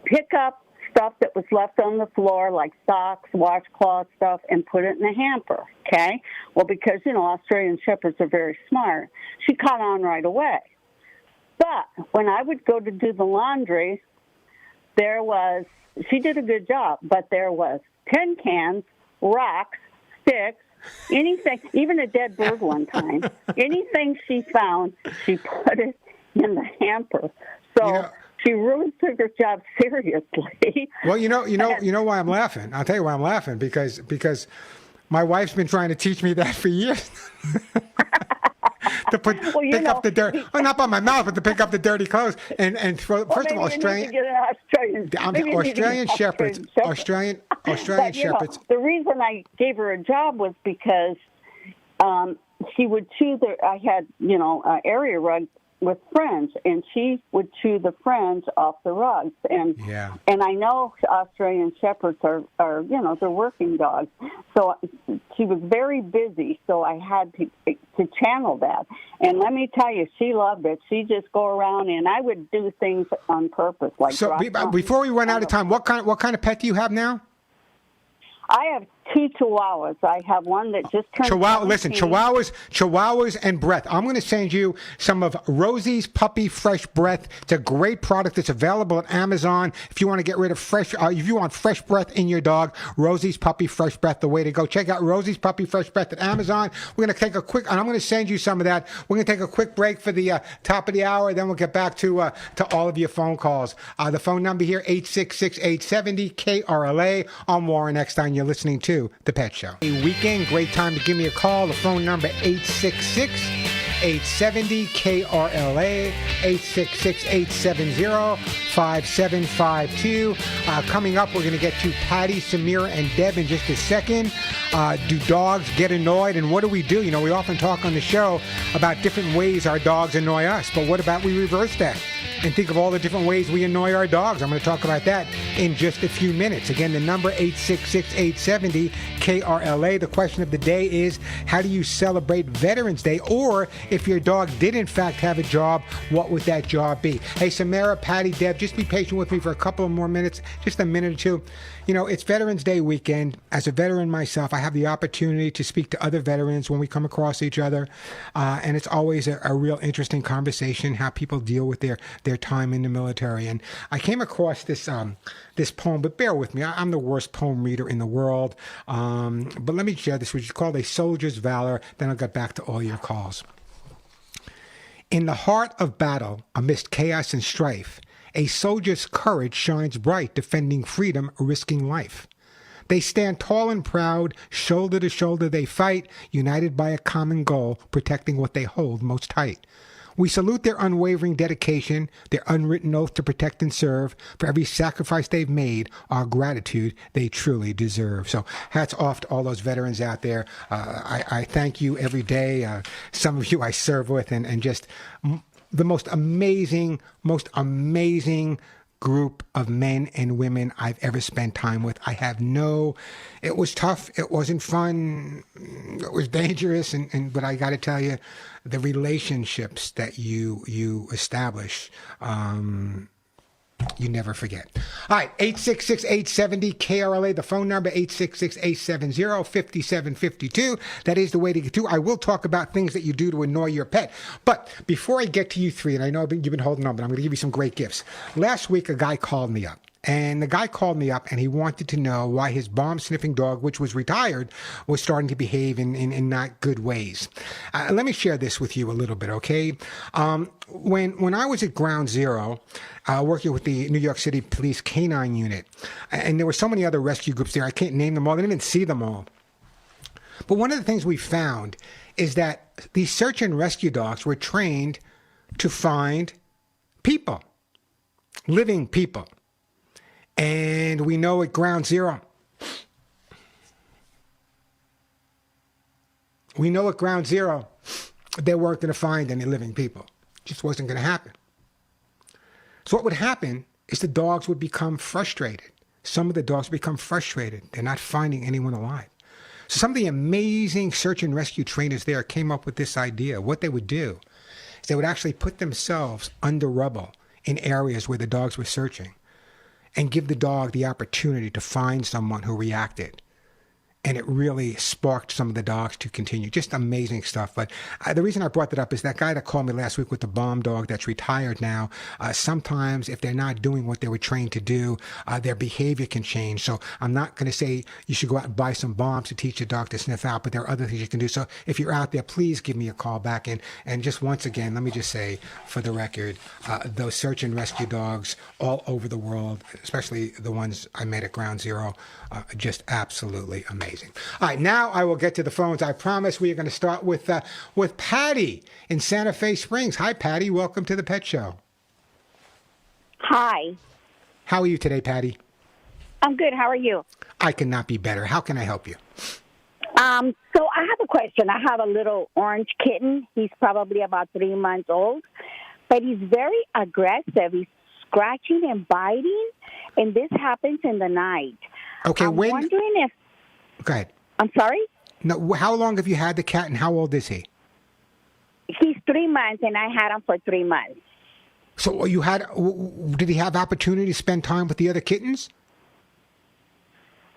pick up stuff that was left on the floor, like socks, washcloth stuff, and put it in a hamper, okay? Well, because, Australian Shepherds are very smart, she caught on right away. But when I would go to do the laundry, she did a good job, but there was tin cans, rocks, sticks, anything, even a dead bird one time. Anything she found, she put it in the hamper. So she really took her job seriously. Well, you know why I'm laughing. I'll tell you why I'm laughing because my wife's been trying to teach me that for years. To pick up the dirt. Oh, not by my mouth, but to pick up the dirty clothes and throw. First of all, Australian Shepherds. Australian Shepherds. The reason I gave her a job was because she would chew I had an area rug with fringe, and she would chew the fringe off the rugs. And I know Australian Shepherds are they're working dogs. So she was very busy, so I had to channel that. And let me tell you, she loved it. She just go around, and I would do things on purpose. Like so, before we run out of time, what kind of pet do you have now? I have 2 Chihuahuas. I have one that just turned. Chihuahuas and Breath. I'm going to send you some of Rosie's Puppy Fresh Breath. It's a great product that's available at Amazon. If you want to get rid of if you want fresh breath in your dog, Rosie's Puppy Fresh Breath, the way to go. Check out Rosie's Puppy Fresh Breath at Amazon. We're going to take a quick, and I'm going to send you some of that. We're going to take a quick break for the top of the hour, then we'll get back to all of your phone calls. The phone number here, 866-870-KRLA. I'm Warren Eckstein. You're listening to The Pet Show. A weekend, great time to give me a call. The phone number 866-870-KRLA, 866-870-5752. Coming up, we're going to get to Patty, Samira, and Deb in just a second. Do dogs get annoyed, and what do? We often talk on the show about different ways our dogs annoy us, but what about we reverse that and think of all the different ways we annoy our dogs? I'm going to talk about that in just a few minutes. Again, the number 866-870-KRLA. The question of the day is, how do you celebrate Veterans Day? Or if your dog did in fact have a job, what would that job be? Hey, Samara, Patty, Deb, just be patient with me for a couple of more minutes, just a minute or two. It's Veterans Day weekend. As a veteran myself, I have the opportunity to speak to other veterans when we come across each other. And it's always a real interesting conversation, how people deal with their time in the military. And I came across this poem, but bear with me. I'm the worst poem reader in the world. But let me share this, which is called A Soldier's Valor. Then I'll get back to all your calls. In the heart of battle, amidst chaos and strife, a soldier's courage shines bright, defending freedom, risking life. They stand tall and proud, shoulder to shoulder they fight, united by a common goal, protecting what they hold most tight. We salute their unwavering dedication, their unwritten oath to protect and serve. For every sacrifice they've made, our gratitude they truly deserve. So hats off to all those veterans out there. I thank you every day. Some of you I serve with, and just the most amazing group of men and women I've ever spent time with. It was tough. It wasn't fun. It was dangerous. But I got to tell you, the relationships that you establish, you never forget. All right, 866-870-KRLA, the phone number, 866-870-5752. That is the way to get through. I will talk about things that you do to annoy your pet. But before I get to you three, and I know you've been holding on, but I'm going to give you some great gifts. Last week, a guy called me up. And the guy called me up and he wanted to know why his bomb-sniffing dog, which was retired, was starting to behave in not good ways. Let me share this with you a little bit, okay? When I was at Ground Zero, working with the New York City Police Canine Unit, and there were so many other rescue groups there, I can't name them all, I didn't even see them all. But one of the things we found is that these search and rescue dogs were trained to find people, living people. And we know at Ground Zero, they weren't going to find any living people. It just wasn't going to happen. So what would happen is the dogs would become frustrated. Some of the dogs become frustrated. They're not finding anyone alive. So some of the amazing search and rescue trainers there came up with this idea. What they would do is they would actually put themselves under rubble in areas where the dogs were searching, and give the dog the opportunity to find someone who reacted. And it really sparked some of the dogs to continue. Just amazing stuff. But the reason I brought that up is that guy that called me last week with the bomb dog that's retired now, sometimes if they're not doing what they were trained to do, their behavior can change. So I'm not going to say you should go out and buy some bombs to teach your dog to sniff out, but there are other things you can do. So if you're out there, please give me a call back. And just once again, let me just say for the record, those search and rescue dogs all over the world, especially the ones I met at Ground Zero, just absolutely amazing. All right, now I will get to the phones. I promise we are going to start with Patty in Santa Fe Springs. Hi, Patty. Welcome to the Pet Show. Hi. How are you today, Patty? I'm good. How are you? I cannot be better. How can I help you? So I have a question. I have a little orange kitten. He's probably about 3 months old, but he's very aggressive. He's scratching and biting, and this happens in the night. Okay, I'm wondering if... Go ahead. I'm sorry? No, how long have you had the cat, and how old is he? He's 3 months, and I had him for 3 months. So did he have opportunity to spend time with the other kittens?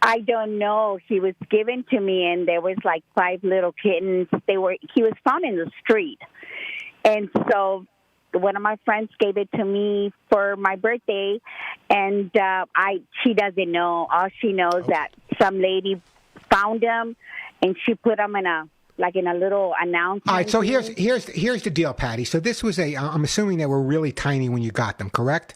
I don't know. He was given to me, and there was like 5 little kittens. He was found in the street. And so one of my friends gave it to me for my birthday, and she doesn't know. All she knows that some lady found him, and she put him in a little announcement. All right, so here's the deal, Patty. So this was I'm assuming they were really tiny when you got them, correct?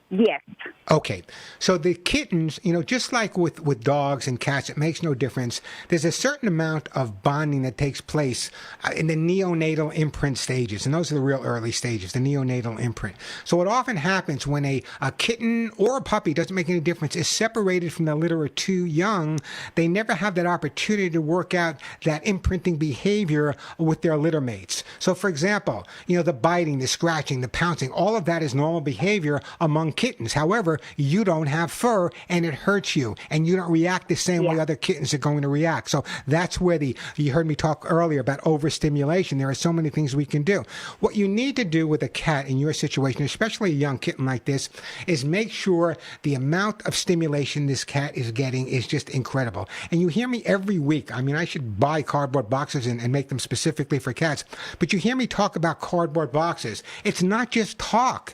Yes. Okay, so the kittens, just like with dogs and cats, it makes no difference. There's a certain amount of bonding that takes place in the neonatal imprint stages, and those are the real early stages, the neonatal imprint. So what often happens when a kitten or a puppy, doesn't make any difference, is separated from the litter or too young, they never have that opportunity to work out that imprinting behavior with their litter mates. So for example, the biting, the scratching, the pouncing, all of that is normal behavior among kittens. However, you don't have fur and it hurts you, and you don't react the same way other kittens are going to react. So that's where you heard me talk earlier about overstimulation. There are so many things we can do. What you need to do with a cat in your situation, especially a young kitten like this, is make sure the amount of stimulation this cat is getting is just incredible. And you hear me every week. I mean, I should buy cardboard boxes and make them specifically for cats. But you hear me talk about cardboard boxes. It's not just talk.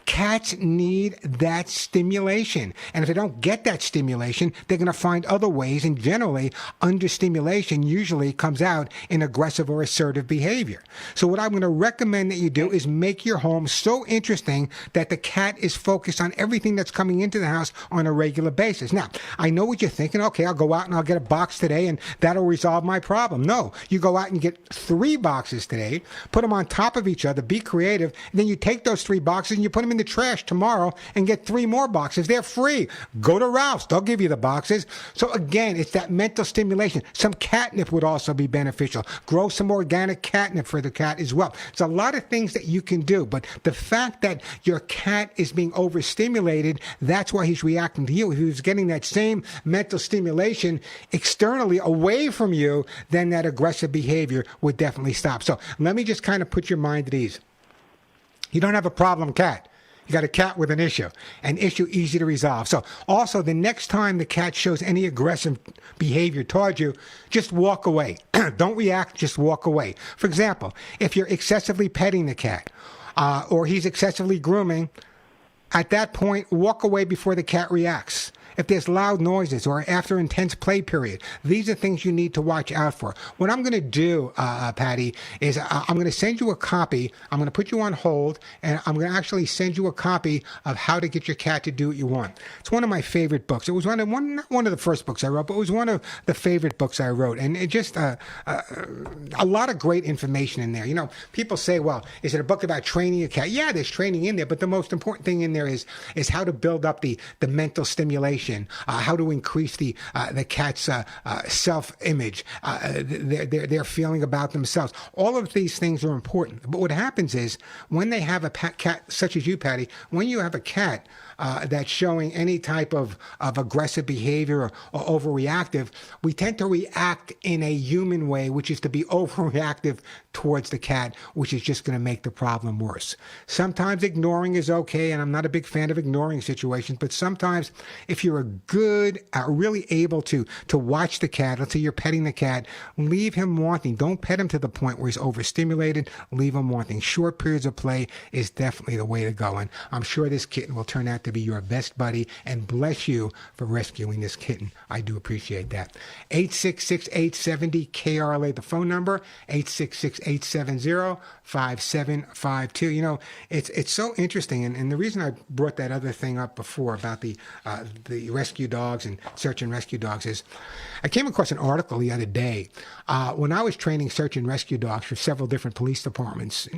Cats need that stimulation. And if they don't get that stimulation, they're going to find other ways. And generally, understimulation usually comes out in aggressive or assertive behavior. So what I'm going to recommend that you do is make your home so interesting that the cat is focused on everything that's coming into the house on a regular basis. Now, I know what you're thinking. Okay, I'll go out and I'll get a box today and that'll resolve my problem. No, you go out and get 3 boxes today, put them on top of each other, be creative, and then you take those 3 boxes and you put them in the trash tomorrow and get 3 more boxes. They're free. Go to Ralph's. They'll give you the boxes. So again, it's that mental stimulation. Some catnip would also be beneficial. Grow some organic catnip for the cat as well. There's a lot of things that you can do, but the fact that your cat is being overstimulated, that's why he's reacting to you. If he was getting that same mental stimulation externally away from you, then that aggressive behavior would definitely stop. So let me just kind of put your mind at ease. You don't have a problem cat. You got a cat with an issue easy to resolve. So also, the next time the cat shows any aggressive behavior towards you, just walk away. Don't react, just walk away. For example, if you're excessively petting the cat or he's excessively grooming, at that point, walk away before the cat reacts. If there's loud noises or after intense play period, these are things you need to watch out for. What I'm going to do, Patty, is I'm going to send you a copy. I'm going to put you on hold, and I'm going to actually send you a copy of how to get your cat to do what you want. It's one of my favorite books. It was not one of the first books I wrote, but it was one of the favorite books I wrote. And it just a lot of great information in there. You know, people say, well, is it a book about training a cat? Yeah, there's training in there, but the most important thing in there is how to build up the mental stimulation. How to increase the cat's self-image, their feeling about themselves. All of these things are important. But what happens is when they have a cat such as you, Patty, when you have a cat that's showing any type of aggressive behavior or overreactive, we tend to react in a human way, which is to be overreactive towards the cat, which is just going to make the problem worse. Sometimes ignoring is okay, and I'm not a big fan of ignoring situations, but sometimes if you're a good, really able to watch the cat, let's say you're petting the cat, leave him wanting. Don't pet him to the point where he's overstimulated. Leave him wanting. Short periods of play is definitely the way to go, and I'm sure this kitten will turn out to be your best buddy, and bless you for rescuing this kitten. I do appreciate that. 866-870-KRLA, the phone number, 866-870-5752. You know, it's so interesting, and the reason I brought that other thing up before about the rescue dogs and search and rescue dogs is I came across an article the other day when I was training search and rescue dogs for several different police departments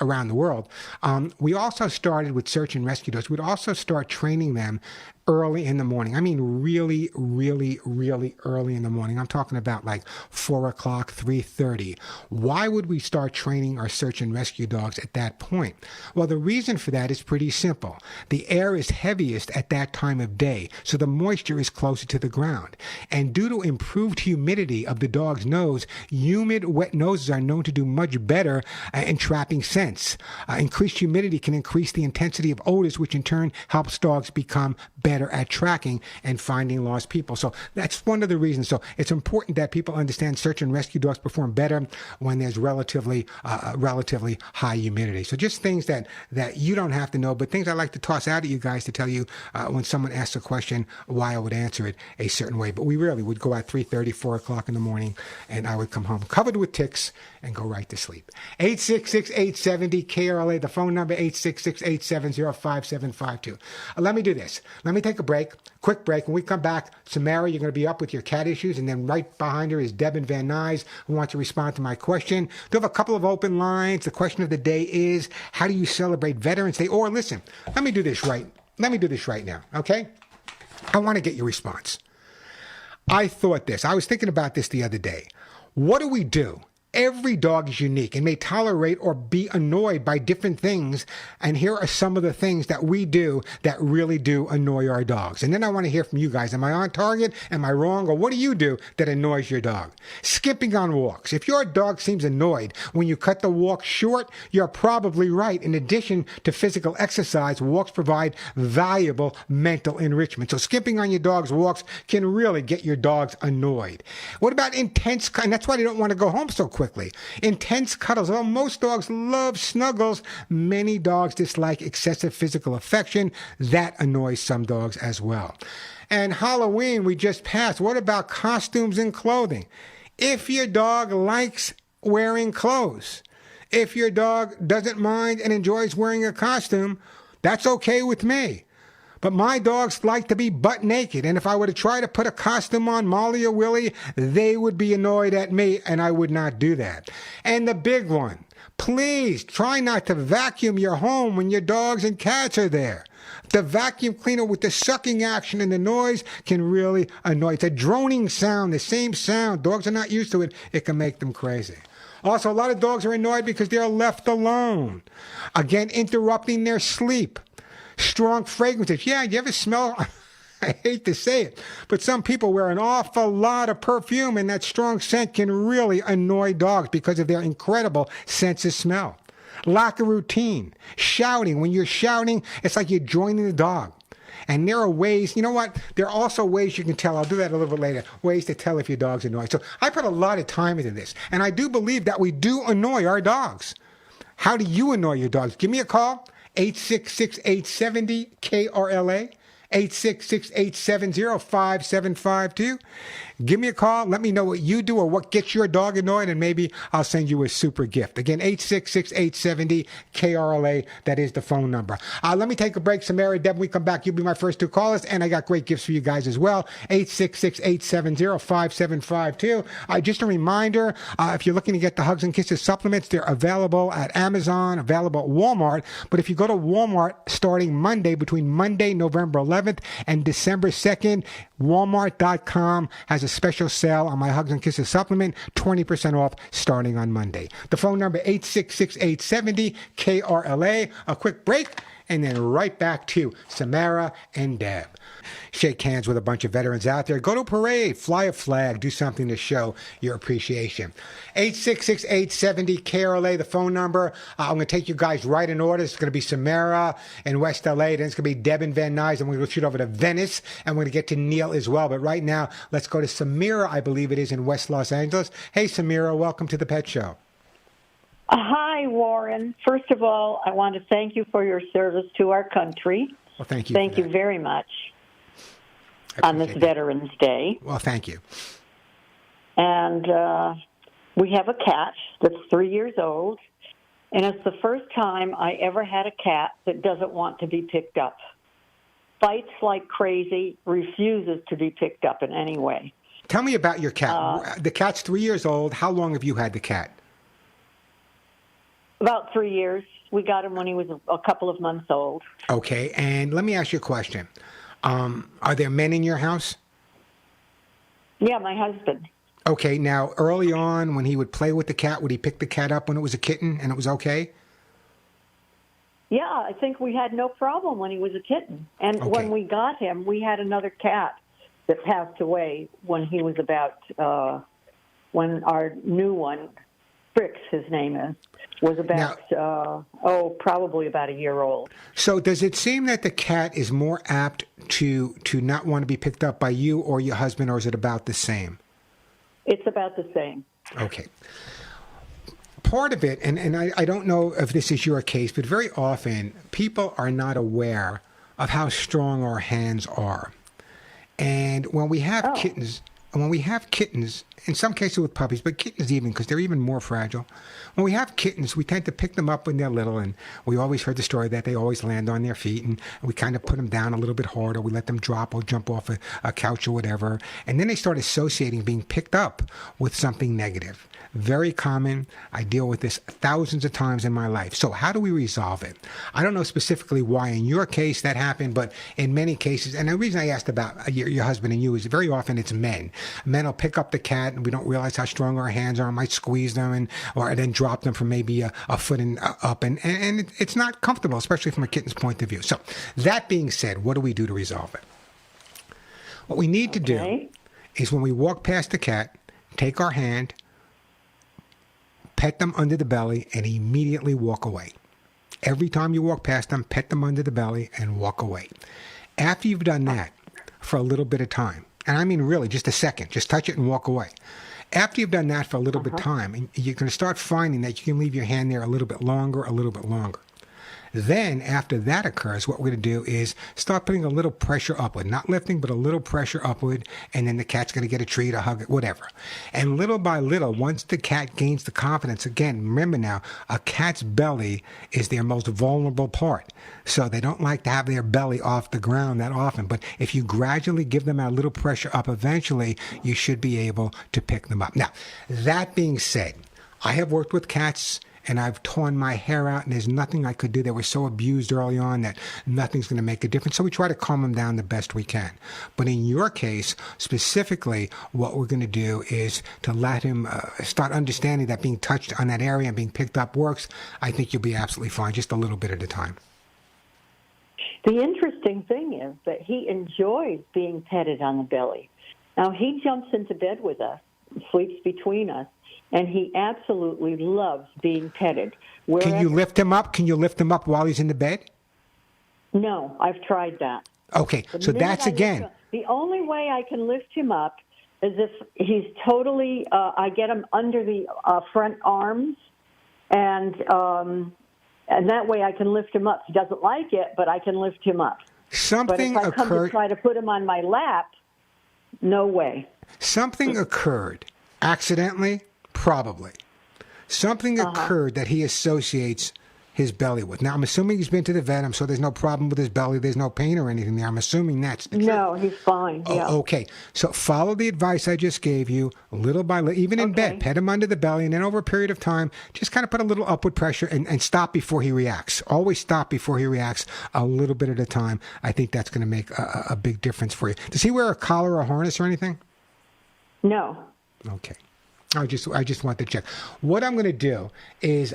around the world. We also started with search and rescue dogs. We'd also start training them early in the morning. I mean, really, really, really early in the morning. I'm talking about like 4 o'clock, 3:30. Why would we start training our search and rescue dogs at that point? Well, the reason for that is pretty simple. The air is heaviest at that time of day, so the moisture is closer to the ground. And due to improved humidity of the dog's nose, humid, wet noses are known to do much better in trapping scents. Increased humidity can increase the intensity of odors, which in turn helps dogs become better at tracking and finding lost people. So that's one of the reasons. So it's important that people understand search and rescue dogs perform better when there's relatively high humidity. So just things that you don't have to know, but things I like to toss out at you guys to tell you when someone asks a question why I would answer it a certain way. But we really would go at 3:30, 4 o'clock in the morning, and I would come home covered with ticks and go right to sleep. 866-870-KRLA, the phone number, 866-870-5752. Let me do this. Let me take a quick break. When we come back, Samara, you're going to be up with your cat issues, and then right behind her is Devin Van Nuys, who wants to respond to my question. Do have a couple of open lines. The question of the day is, how do you celebrate Veterans Day? Or listen, let me do this right now, okay? I want to get your response. I thought this. I was thinking about this the other day. What do we do? Every dog is unique and may tolerate or be annoyed by different things. And here are some of the things that we do that really do annoy our dogs. And then I want to hear from you guys. Am I on target? Am I wrong? Or what do you do that annoys your dog? Skipping on walks. If your dog seems annoyed when you cut the walk short, you're probably right. In addition to physical exercise, walks provide valuable mental enrichment. So skipping on your dog's walks can really get your dogs annoyed. What about intense? And that's why they don't want to go home so quick. quickly. Intense cuddles. Although most dogs love snuggles, many dogs dislike excessive physical affection. That annoys some dogs as well. And Halloween we just passed. What about costumes and clothing? If your dog likes wearing clothes, if your dog doesn't mind and enjoys wearing a costume, that's okay with me. But my dogs like to be butt naked, and if I were to try to put a costume on Molly or Willie, they would be annoyed at me, and I would not do that. And the big one, please try not to vacuum your home when your dogs and cats are there. The vacuum cleaner with the sucking action and the noise can really annoy. It's a droning sound, the same sound. Dogs are not used to it. It can make them crazy. Also, a lot of dogs are annoyed because they're left alone. Again, interrupting their sleep. Strong fragrances. Yeah, you ever smell? I hate to say it, but some people wear an awful lot of perfume, and that strong scent can really annoy dogs because of their incredible sense of smell. Lack of routine. Shouting. When you're shouting, it's like you're joining the dog. And there are ways, you know what? There are also ways you can tell. I'll do that a little bit later. Ways to tell if your dog's annoyed. So I put a lot of time into this, and I do believe that we do annoy our dogs. How do you annoy your dogs? Give me a call. 866-870-KRLA, 866-870-5752. Give me a call. Let me know what you do or what gets your dog annoyed, and maybe I'll send you a super gift. Again, 866-870-KRLA. That is the phone number. Let me take a break. Samara, Deb, when we come back, you'll be my first two callers, and I got great gifts for you guys as well. 866-870-5752. Just a reminder, if you're looking to get the Hugs and Kisses supplements, they're available at Amazon, available at Walmart. But if you go to Walmart starting Monday, between Monday, November 11th and December 2nd, Walmart.com has a special sale on my Hugs and Kisses supplement, 20% off starting on Monday. The phone number, 866-870-KRLA. A quick break, and then right back to Samara and Deb. Shake hands with a bunch of veterans out there. Go to a parade, fly a flag, do something to show your appreciation. 866-870-KRLA, the phone number. I'm going to take you guys right in order. It's going to be Samara in West LA. Then it's going to be Deb in Van Nuys. And we're going to shoot over to Venice. And we're going to get to Neil as well. But right now, let's go to Samira, I believe it is, in West Los Angeles. Hey, Samira, welcome to the Pet Show. Hi, Warren. First of all, I want to thank you for your service to our country. Well, thank you. Thank you very much on this Veterans Day. Well, thank you. And we have a cat that's 3 years old, and it's the first time I ever had a cat that doesn't want to be picked up. Fights like crazy, refuses to be picked up in any way. Tell me about your cat. The cat's 3 years old. How long have you had the cat? About 3 years. We got him when he was a couple of months old. Okay, and let me ask you a question. Are there men in your house? Yeah, my husband. Okay, now early on when he would play with the cat, would he pick the cat up when it was a kitten and it was okay? Yeah, I think we had no problem when he was a kitten. And Okay. when we got him, we had another cat that passed away when he was about, when our new one, Fricks, his name is, was about, probably about a year old. So does it seem that the cat is more apt to not want to be picked up by you or your husband, or is it about the same? It's about the same. Okay. Part of it, and I don't know if this is your case, but very often people are not aware of how strong our hands are. And when we have kittens, in some cases with puppies, but kittens even, because they're even more fragile. When we have kittens, we tend to pick them up when they're little, and we always heard the story that they always land on their feet, and we kind of put them down a little bit harder. We let them drop or jump off a couch or whatever, and then they start associating being picked up with something negative. Very common. I deal with this thousands of times in my life. So how do we resolve it? I don't know specifically why in your case that happened, but in many cases, and the reason I asked about your husband and you is very often it's men. Men will pick up the cat and we don't realize how strong our hands are, might squeeze them or then drop them from maybe a foot up. And it's not comfortable, especially from a kitten's point of view. So that being said, what do we do to resolve it? What we need to do is when we walk past the cat, take our hand, pet them under the belly, and immediately walk away. Every time you walk past them, pet them under the belly and walk away. After you've done that for a little bit of time, and I mean really just a second, just touch it and walk away. After you've done that for a little bit of time, and you're going to start finding that you can leave your hand there a little bit longer. Then, after that occurs, what we're going to do is start putting a little pressure upward. Not lifting, but a little pressure upward, and then the cat's going to get a treat, a hug, whatever. And little by little, once the cat gains the confidence, again, remember now, a cat's belly is their most vulnerable part. So they don't like to have their belly off the ground that often. But if you gradually give them a little pressure up, eventually, you should be able to pick them up. Now, that being said, I have worked with cats, and I've torn my hair out, and there's nothing I could do. They were so abused early on that nothing's going to make a difference. So we try to calm them down the best we can. But in your case, specifically, what we're going to do is to let him start understanding that being touched on that area and being picked up works. I think you'll be absolutely fine, just a little bit at a time. The interesting thing is that he enjoys being petted on the belly. Now, he jumps into bed with us, sleeps between us, and he absolutely loves being petted. Can you lift him up? Can you lift him up while he's in the bed? No, I've tried that. Okay, so that's again. The only way I can lift him up is if he's totally, I get him under the front arms, and that way I can lift him up. He doesn't like it, but I can lift him up. Something but if I come to try to put him on my lap, no way. Something occurred accidentally. Probably. Something occurred that he associates his belly with. Now, I'm assuming he's been to the vet. So there's no problem with his belly. There's no pain or anything there. I'm assuming that's the truth. No, he's fine. Yeah. Okay. So follow the advice I just gave you, little by little, even in bed. Pet him under the belly, and then over a period of time, just kind of put a little upward pressure and stop before he reacts. Always stop before he reacts, a little bit at a time. I think that's going to make a big difference for you. Does he wear a collar or a harness or anything? No. Okay. I just want to check. What I'm going to do is,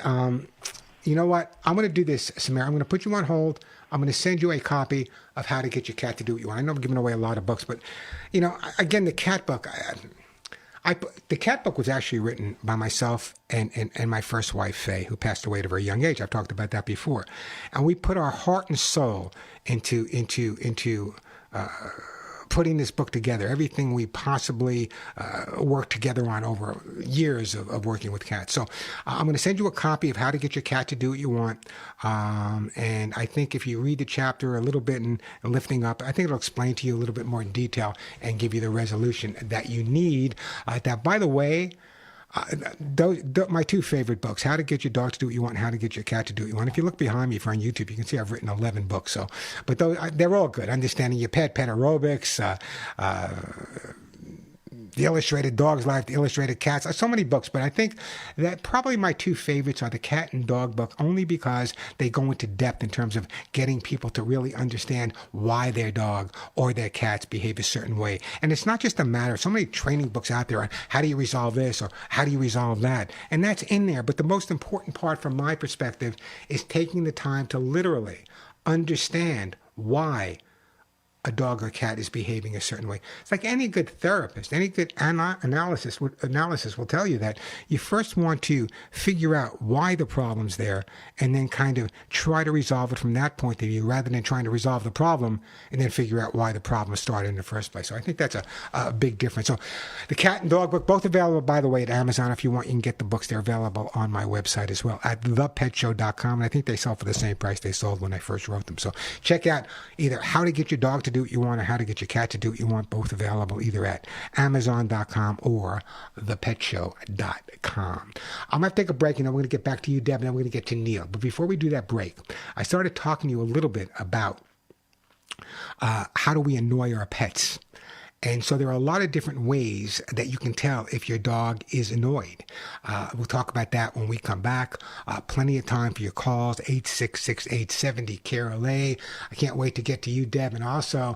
you know what? I'm going to do this, Samara. I'm going to put you on hold. I'm going to send you a copy of How to Get Your Cat to Do What You Want. I know I'm giving away a lot of books, but, again, the cat book, the cat book was actually written by myself and my first wife, Faye, who passed away at a very young age. I've talked about that before. And we put our heart and soul into putting this book together, everything we possibly worked together on over years of working with cats. So I'm going to send you a copy of How to Get Your Cat to Do What You Want. And I think if you read the chapter a little bit and lifting up, I think it'll explain to you a little bit more in detail and give you the resolution that you need. That, by the way, those my two favorite books, How to Get Your Dog to Do What You Want and How to Get Your Cat to Do What You Want. If you look behind me, if you're on YouTube, you can see I've written 11 books. So, but they're all good. Understanding Your Pet Aerobics, The Illustrated Dog's Life, The Illustrated Cats, so many books, but I think that probably my two favorites are the cat and dog book, only because they go into depth in terms of getting people to really understand why their dog or their cats behave a certain way. And it's not just a matter of so many training books out there on how do you resolve this or how do you resolve that. And that's in there. But the most important part from my perspective is taking the time to literally understand why a dog or cat is behaving a certain way. It's like any good therapist, any good analysis will tell you that you first want to figure out why the problem's there and then kind of try to resolve it from that point of view rather than trying to resolve the problem and then figure out why the problem started in the first place. So I think that's a big difference. So the cat and dog book, both available, by the way, at Amazon. If you want, you can get the books. They're available on my website as well at thepetshow.com. And I think they sell for the same price they sold when I first wrote them. So check out either How to Get Your Dog to Do What You Want or How to Get Your Cat to Do What You Want, both available either at Amazon.com or thepetshow.com. I'm going to take a break, and then we're going to get back to you, Deb, and then we're going to get to Neil. But before we do that break, I started talking to you a little bit about how do we annoy our pets. And so there are a lot of different ways that you can tell if your dog is annoyed. We'll talk about that when we come back. Plenty of time for your calls, 866-870-KRLA. I can't wait to get to you, Deb. And also,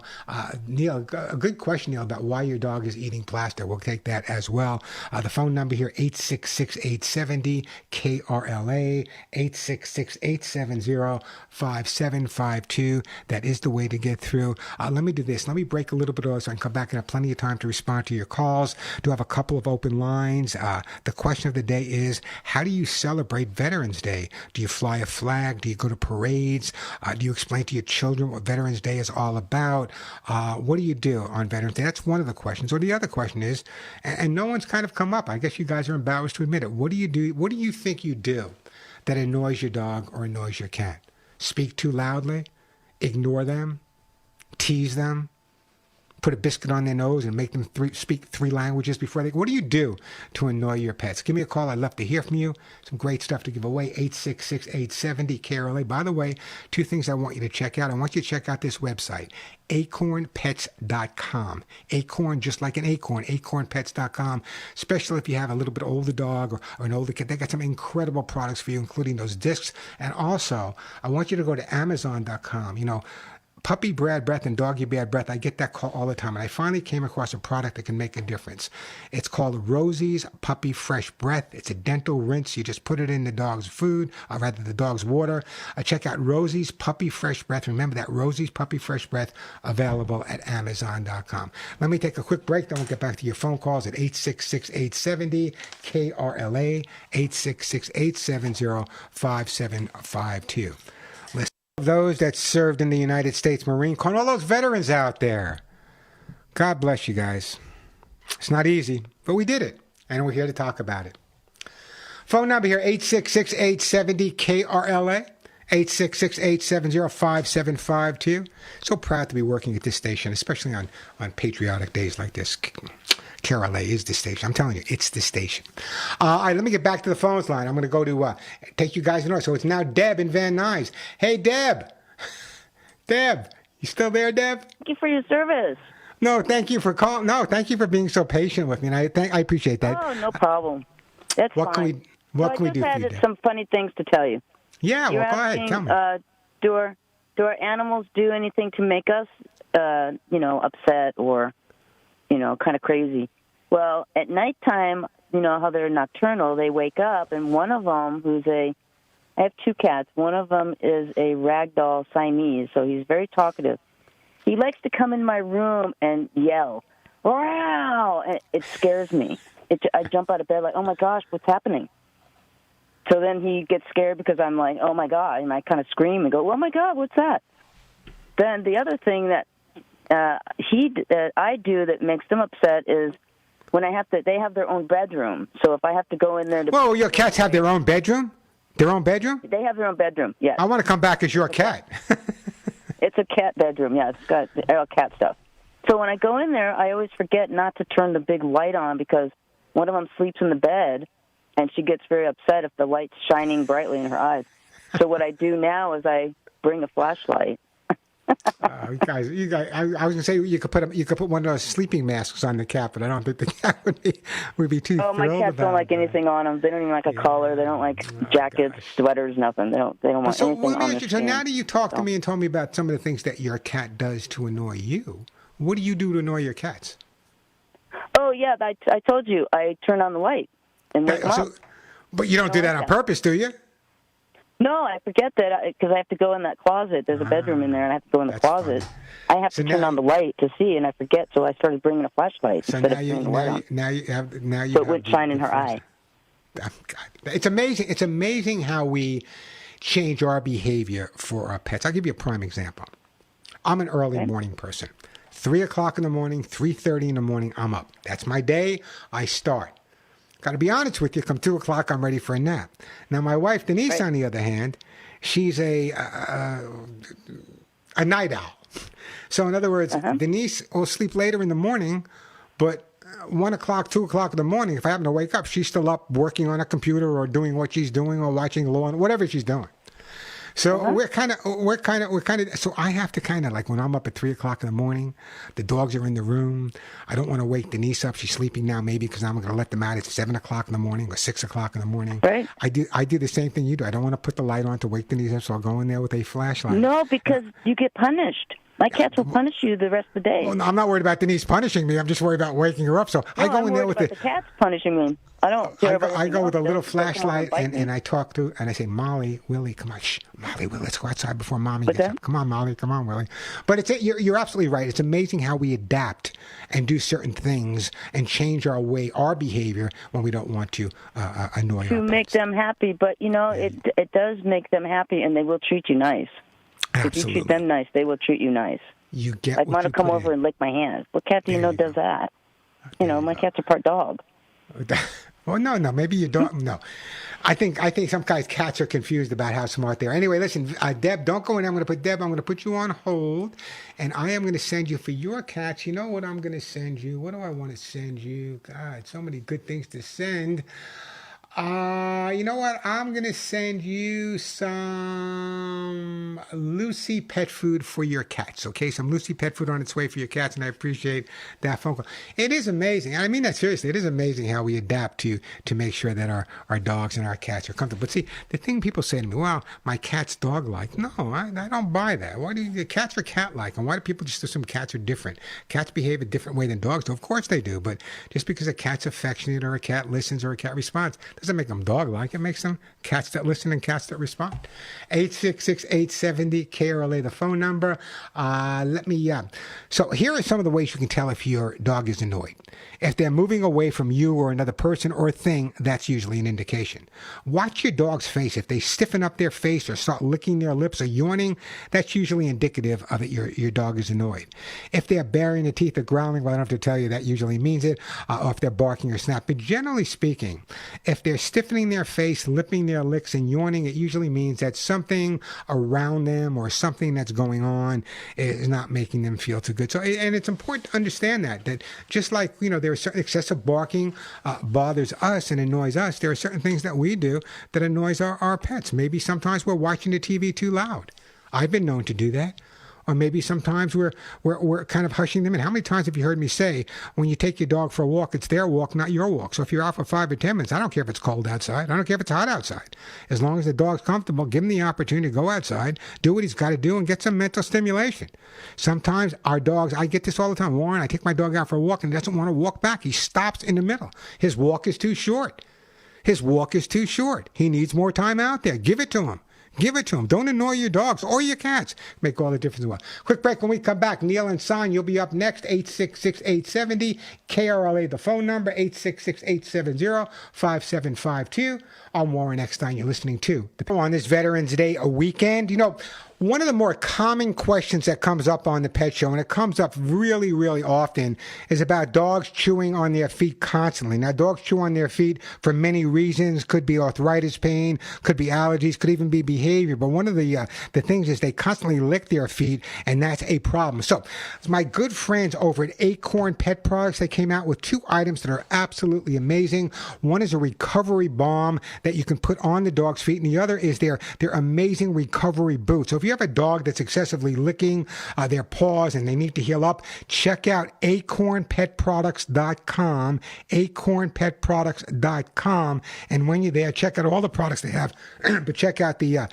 Neil, a good question, Neil, about why your dog is eating plaster. We'll take that as well. The phone number here, 866-870-KRLA, 866-870-5752. That is the way to get through. Let me do this. Let me break a little bit early so I can come back going to have plenty of time to respond to your calls. Do have a couple of open lines. The question of the day is, how do you celebrate Veterans Day? Do you fly a flag? Do you go to parades? Do you explain to your children what Veterans Day is all about? What do you do on Veterans Day? That's one of the questions. Or the other question is, and no one's kind of come up. I guess you guys are embarrassed to admit it. What do you do? What do you think you do that annoys your dog or annoys your cat? Speak too loudly? Ignore them? Tease them? Put a biscuit on their nose and make them speak three languages before they... What do you do to annoy your pets? Give me a call. I'd love to hear from you. Some great stuff to give away. 866-870-KRLA. By the way, two things I want you to check out. I want you to check out this website, acornpets.com. Acorn, just like an acorn, acornpets.com. Especially if you have a little bit older dog or an older kid. They got some incredible products for you, including those discs. And also, I want you to go to amazon.com. You know, puppy bad breath and doggy bad breath, I get that call all the time. And I finally came across a product that can make a difference. It's called Rosie's Puppy Fresh Breath. It's a dental rinse. You just put it in the dog's food, or rather the dog's water. Check out Rosie's Puppy Fresh Breath. Remember that, Rosie's Puppy Fresh Breath, available at Amazon.com. Let me take a quick break, then we'll get back to your phone calls at 866-870-KRLA, 866-870-5752. Those that served in the United States Marine Corps, and all those veterans out there. God bless you guys. It's not easy, but we did it, and we're here to talk about it. Phone number here, 866-870-KRLA, 866-870-5752. So proud to be working at this station, especially on patriotic days like this. KRLA is the station. I'm telling you, it's the station. All right, let me get back to the phones line. I'm going to go to take you guys in order. So it's now Deb in Van Nuys. Hey, Deb. Deb, you still there, Deb? Thank you for your service. No, thank you for calling. No, thank you for being so patient with me. And I appreciate that. Oh, no problem. That's fine. Can we do for you, I just Deb? had some funny things to tell you. Yeah, You're well, go ahead. asking, Tell me. Do our animals do anything to make us, upset or, kind of crazy? Well, at nighttime, you know how they're nocturnal, they wake up, and one of them, I have two cats. One of them is a ragdoll Siamese, so he's very talkative. He likes to come in my room and yell, wow! And it scares me. I jump out of bed like, oh, my gosh, what's happening? So then he gets scared because I'm like, oh, my God, and I kind of scream and go, oh, my God, what's that? Then the other thing that I do that makes them upset is when they have their own bedroom. So if I have to go in there to... Whoa, your cats have their own bedroom? Their own bedroom? They have their own bedroom, yes. I want to come back as your cat. It's a cat bedroom, yeah. It's got cat stuff. So when I go in there, I always forget not to turn the big light on because one of them sleeps in the bed, and she gets very upset if the light's shining brightly in her eyes. So what I do now is I bring a flashlight. You guys, I was gonna say you could put one of those sleeping masks on the cat, but I don't think the cat would be too. Oh, my cats don't like anything on them. They don't even like a collar. They don't like jackets, sweaters, nothing. They don't want anything on their skin. So now that you talked to me and told me about some of the things that your cat does to annoy you, what do you do to annoy your cats? Oh yeah, I told you I turn on the light and wake them up. But you don't do that on purpose, do you? No, I forget that because I have to go in that closet. There's a bedroom in there, and I have to go in the closet. Funny. I have to turn on the light to see, and I forget, so I started bringing a flashlight instead of turning the light on. Now you have. So it wouldn't shine in her eye. It's amazing. It's amazing how we change our behavior for our pets. I'll give you a prime example. I'm an early morning person. 3 o'clock in the morning, 3:30 in the morning, I'm up. That's my day. I start. Got to be honest with you, come 2 o'clock, I'm ready for a nap. Now, my wife, Denise, on the other hand, she's a night owl. So, in other words, Denise will sleep later in the morning, but 1 o'clock, 2 o'clock in the morning, if I happen to wake up, she's still up working on a computer or doing what she's doing or watching Law, whatever she's doing. So we're kind of, so I have to kind of, like when I'm up at 3 o'clock in the morning, the dogs are in the room. I don't want to wake Denise up. She's sleeping now maybe because I'm going to let them out at 7 o'clock in the morning or 6 o'clock in the morning. Right. I do the same thing you do. I don't want to put the light on to wake Denise up, so I'll go in there with a flashlight. No, because you get punished. My cats will punish you the rest of the day. Well, I'm not worried about Denise punishing me. I'm just worried about waking her up. So I go in there with the cat's punishing me. I don't care about I go with a little else. Doesn't flashlight bite me. and I talk to, and I say, Molly, Willie, come on, shh, Molly, Willie, let's go outside before Mommy What's gets that? up. Come on, Molly, come on, Willie. But you're absolutely right. It's amazing how we adapt and do certain things and change our behavior when we don't want to annoy to our make pets. them happy, but it does make them happy, and they will treat you nice. Absolutely. If you treat them nice, they will treat you nice. You get Like, what want to you come put over in. and lick my hand. What cat do you There know you does go. that? There you My go. cat's a part dog. Well, no, maybe you don't. No, I think some guys' cats are confused about how smart they are. Anyway, listen, Deb, don't go in. I'm going to put you on hold, and I am going to send you for your cats. You know what I'm going to send you? What do I want to send you? God, so many good things to send. You know what? I'm going to send you some Lucy pet food for your cats, okay? Some Lucy pet food on its way for your cats, and I appreciate that phone call. It is amazing. I mean that seriously. It is amazing how we adapt to make sure that our dogs and our cats are comfortable. But see, the thing people say to me, well, my cat's dog-like. No, I don't buy that. Why do cats are cat-like? And why do people just assume cats are different? Cats behave a different way than dogs do. Of course they do, but just because a cat's affectionate or a cat listens or a cat responds doesn't make them dog-like. It makes them cats that listen and cats that respond. 866-870-KRLA, the phone number. So here are some of the ways you can tell if your dog is annoyed. If they're moving away from you or another person or thing, that's usually an indication. Watch your dog's face. If they stiffen up their face or start licking their lips or yawning, that's usually indicative of it. Your dog is annoyed. If they're baring their teeth or growling, well, I don't have to tell you that usually means it. Or if they're barking or snapping. But generally speaking, if they're stiffening their face, lipping their licks, and yawning, it usually means that something around them or something that's going on is not making them feel too good. So, and it's important to understand that just like, there are certain excessive barking bothers us and annoys us, there are certain things that we do that annoys our pets. Maybe sometimes we're watching the TV too loud. I've been known to do that. Or maybe sometimes we're kind of hushing them in. How many times have you heard me say, when you take your dog for a walk, it's their walk, not your walk. So if you're out for 5 or 10 minutes, I don't care if it's cold outside. I don't care if it's hot outside. As long as the dog's comfortable, give him the opportunity to go outside, do what he's got to do, and get some mental stimulation. Sometimes our dogs, I get this all the time. Warren, I take my dog out for a walk and he doesn't want to walk back. He stops in the middle. His walk is too short. He needs more time out there. Give it to him. Give it to them. Don't annoy your dogs or your cats. Make all the difference in the world. Quick break. When we come back, Neil and Son, you'll be up next. 866-870-KRLA, the phone number, 866-870-5752. I'm Warren Eckstein. You're listening to on this Veterans Day weekend. One of the more common questions that comes up on the Pet Show, and it comes up really, really often, is about dogs chewing on their feet constantly. Now, dogs chew on their feet for many reasons. Could be arthritis pain, could be allergies, could even be behavior. But one of the things is they constantly lick their feet, and that's a problem. So, my good friends over at Acorn Pet Products, they came out with 2 items that are absolutely amazing. One is a recovery balm that you can put on the dog's feet, and the other is their amazing recovery boot. So if you have a dog that's excessively licking their paws and they need to heal up, check out acornpetproducts.com, acornpetproducts.com, and when you're there, check out all the products they have, but check out the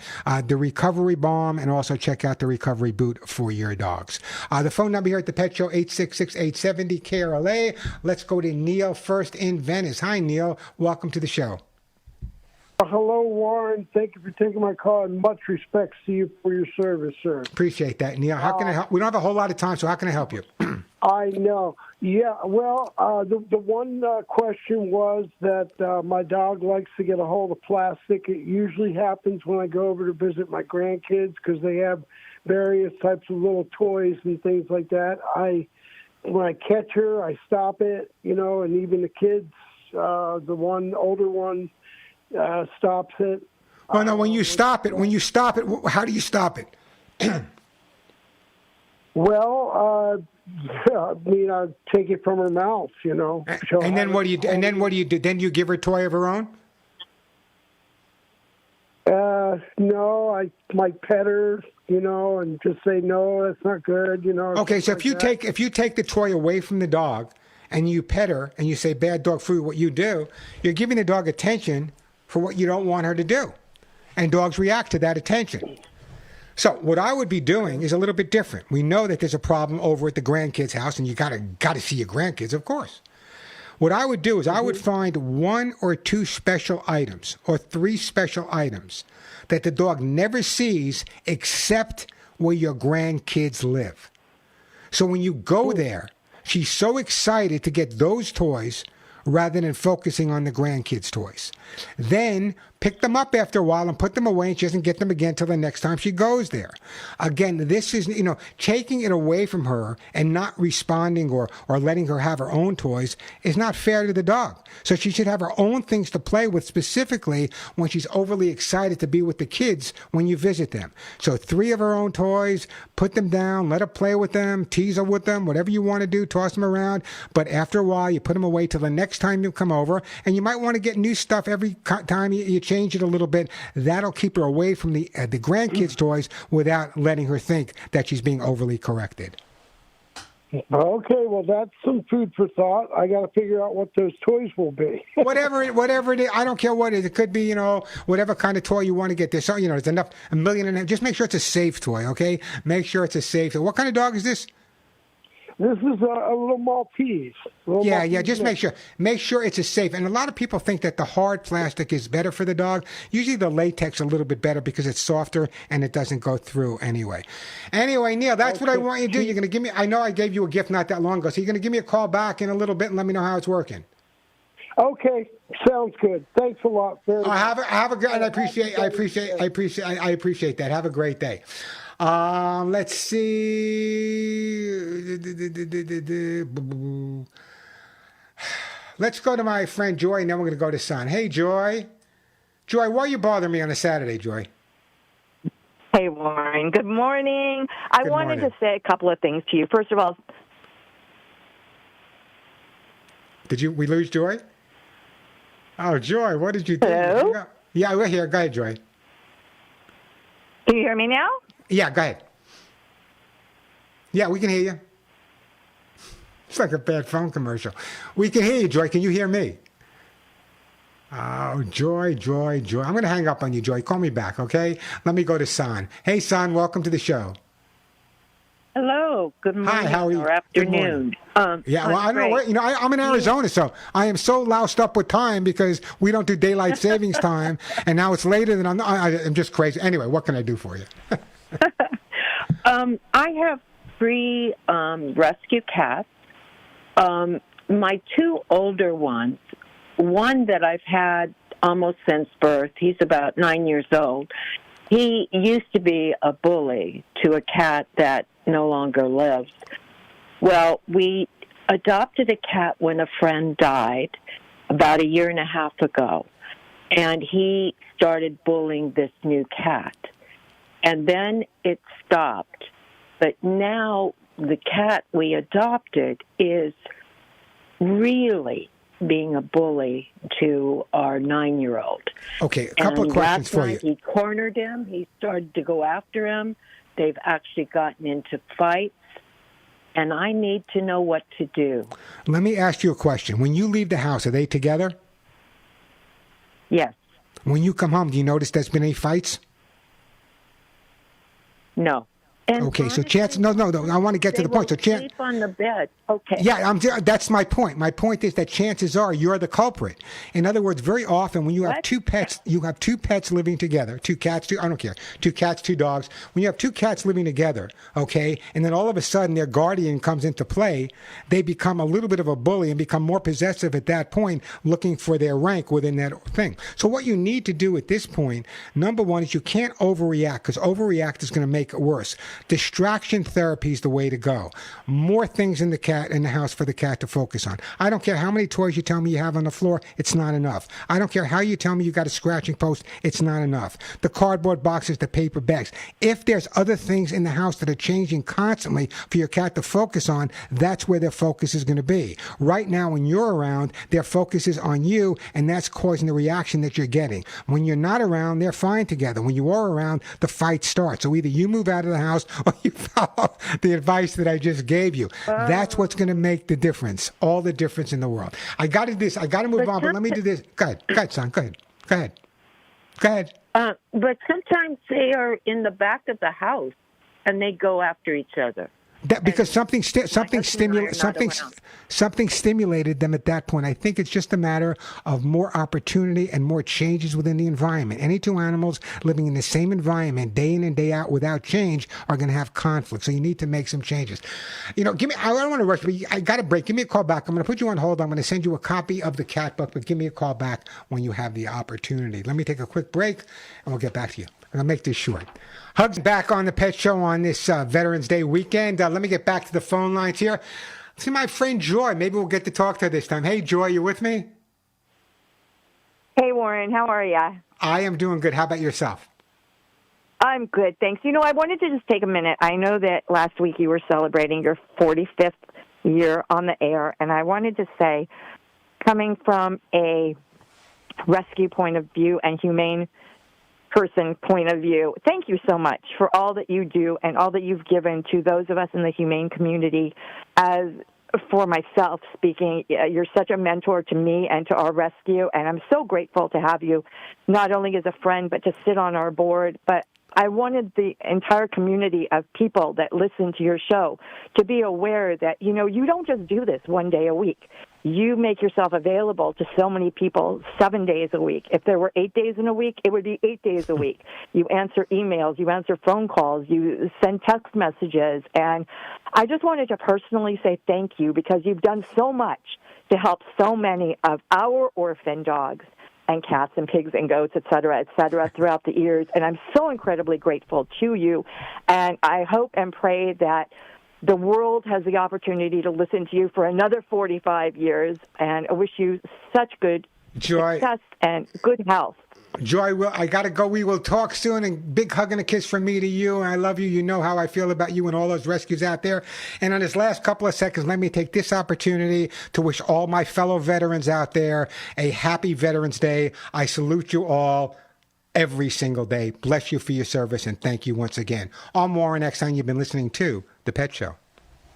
recovery balm and also check out the recovery boot for your dogs. The phone number here at the Pet Show, 866-870-KRLA. Let's go to Neil first in Venice. Hi, Neil. Welcome to the show. Hello, Warren. Thank you for taking my call, and much respect to you for your service, sir. Appreciate that, Neil. How can I help? We don't have a whole lot of time, so how can I help you? I know. Yeah, well, the one question was that my dog likes to get a hold of plastic. It usually happens when I go over to visit my grandkids because they have various types of little toys and things like that. When I catch her, I stop it, and even the kids, the older one, stops it. Well, no, when you stop it, how do you stop it? Well, I take it from her mouth, And then what do you do? Then you give her a toy of her own? No, I might pet her, and just say, no, that's not good, Okay, so if you take the toy away from the dog and you pet her and you say bad dog food, what you do, you're giving the dog attention for what you don't want her to do. And dogs react to that attention. So what I would be doing is a little bit different. We know that there's a problem over at the grandkids' house, and you gotta see your grandkids, of course. What I would do is I would find 1 or 2 special items or 3 special items that the dog never sees except where your grandkids live. So when you go there, she's so excited to get those toys rather than focusing on the grandkids' toys. Then pick them up after a while and put them away, and she doesn't get them again till the next time she goes there. Again, this is, taking it away from her and not responding or letting her have her own toys is not fair to the dog. So she should have her own things to play with, specifically when she's overly excited to be with the kids when you visit them. So 3 of her own toys, put them down, let her play with them, tease her with them, whatever you want to do, toss them around. But after a while, you put them away till the next time you come over, and you might want to get new stuff every time you change it a little bit. That'll keep her away from the grandkids' toys without letting her think that she's being overly corrected. Okay, well, that's some food for thought. I got to figure out what those toys will be. whatever it is, I don't care what it is. It could be, whatever kind of toy you want to get. There's, there's enough, $1 million. Just make sure it's a safe toy, okay? Make sure it's a safe toy. What kind of dog is this? This is a little Maltese. Just make sure it's a safe. And a lot of people think that the hard plastic is better for the dog. Usually the latex a little bit better because it's softer and it doesn't go through anyway. Anyway, Neil, that's what I want you to do. You're going to give me, I know I gave you a gift not that long ago, so you're going to give me a call back in a little bit and let me know how it's working. Okay, sounds good. Thanks a lot. Have a good, and I appreciate that. Have a great day. Let's see. Let's go to my friend Joy, and then we're going to go to Son. Hey, Joy. Joy, why are you bothering me on a Saturday, Joy? Hey, Warren. Good morning. I wanted to say a couple of things to you. First of all, we lose Joy? Oh, Joy, what did you do? Hello? Yeah, we're here. Go ahead, Joy. Can you hear me now? Yeah, go ahead. Yeah, we can hear you. It's like a bad phone commercial. We can hear you, Joy. Can you hear me? Oh, Joy. I'm going to hang up on you, Joy. Call me back, okay? Let me go to San. Hey, San, welcome to the show. Hello. Good morning. Hi, how are you? Or afternoon. I don't know where, I'm in Arizona, so I am so loused up with time because we don't do daylight savings time, and now it's later than I'm just crazy. Anyway, what can I do for you? I have 3 rescue cats. My 2 older ones, one that I've had almost since birth, he's about 9 years old. He used to be a bully to a cat that no longer lives. Well, we adopted a cat when a friend died about 1.5 years ago, and he started bullying this new cat. And then it stopped. But now the cat we adopted is really being a bully to our 9-year-old. Okay, a couple of questions for you. He cornered him. He started to go after him. They've actually gotten into fights. And I need to know what to do. Let me ask you a question. When you leave the house, are they together? Yes. When you come home, do you notice there's been any fights? No. And okay, so chance. No. I want to get to the point. So chance. Sleep on the bed. Okay. Yeah, that's my point. My point is that chances are you're the culprit. In other words, very often when you have 2 pets, you have 2 pets living together, 2 cats, I don't care, 2 cats, 2 dogs. When you have 2 cats living together, okay, and then all of a sudden their guardian comes into play, they become a little bit of a bully and become more possessive at that point, looking for their rank within that thing. So what you need to do at this point, number one, is you can't overreact, because overreact is going to make it worse. Distraction therapy is the way to go. More things in the house for the cat to focus on. I don't care how many toys you tell me you have on the floor, it's not enough. I don't care how you tell me you got a scratching post, it's not enough. The cardboard boxes, the paper bags. If there's other things in the house that are changing constantly for your cat to focus on, that's where their focus is going to be. Right now, when you're around, their focus is on you, and that's causing the reaction that you're getting. When you're not around, they're fine together. When you are around, the fight starts. So either you move out of the house or you follow the advice that I just gave you. That's what's going to make the difference, all the difference in the world. I got to do this. I got to move on, but let me do this. Go ahead, son. Go ahead. But sometimes they are in the back of the house, and they go after each other. Because something stimulated them at that point. I think it's just a matter of more opportunity and more changes within the environment. Any two animals living in the same environment day in and day out without change are going to have conflict. So you need to make some changes. I don't want to rush, but I got a break. Give me a call back. I'm going to put you on hold. I'm going to send you a copy of the cat book, but give me a call back when you have the opportunity. Let me take a quick break, and we'll get back to you. I'm going to make this short. Hugs back on the Pet Show on this Veterans Day weekend. Let me get back to the phone lines here. See my friend Joy. Maybe we'll get to talk to her this time. Hey, Joy, you with me? Hey, Warren, how are you? I am doing good. How about yourself? I'm good, thanks. I wanted to just take a minute. I know that last week you were celebrating your 45th year on the air, and I wanted to say, coming from a rescue point of view and humane person point of view, thank you so much for all that you do and all that you've given to those of us in the humane community. As for myself speaking, you're such a mentor to me and to our rescue, and I'm so grateful to have you not only as a friend but to sit on our board. But I wanted the entire community of people that listen to your show to be aware that, you don't just do this one day a week. You make yourself available to so many people 7 days a week. If there were 8 days in a week, it would be 8 days a week. You answer emails, you answer phone calls, you send text messages. And I just wanted to personally say thank you because you've done so much to help so many of our orphan dogs and cats and pigs and goats, et cetera, throughout the years. And I'm so incredibly grateful to you. And I hope and pray that the world has the opportunity to listen to you for another 45 years. And I wish you such good success and good health. Joy, I got to go. We will talk soon. And big hug and a kiss from me to you. And I love you. You know how I feel about you and all those rescues out there. And on this last couple of seconds, let me take this opportunity to wish all my fellow veterans out there a happy Veterans Day. I salute you all every single day. Bless you for your service. And thank you once again. I'm Warren Eckstein. You've been listening to The Pet Show.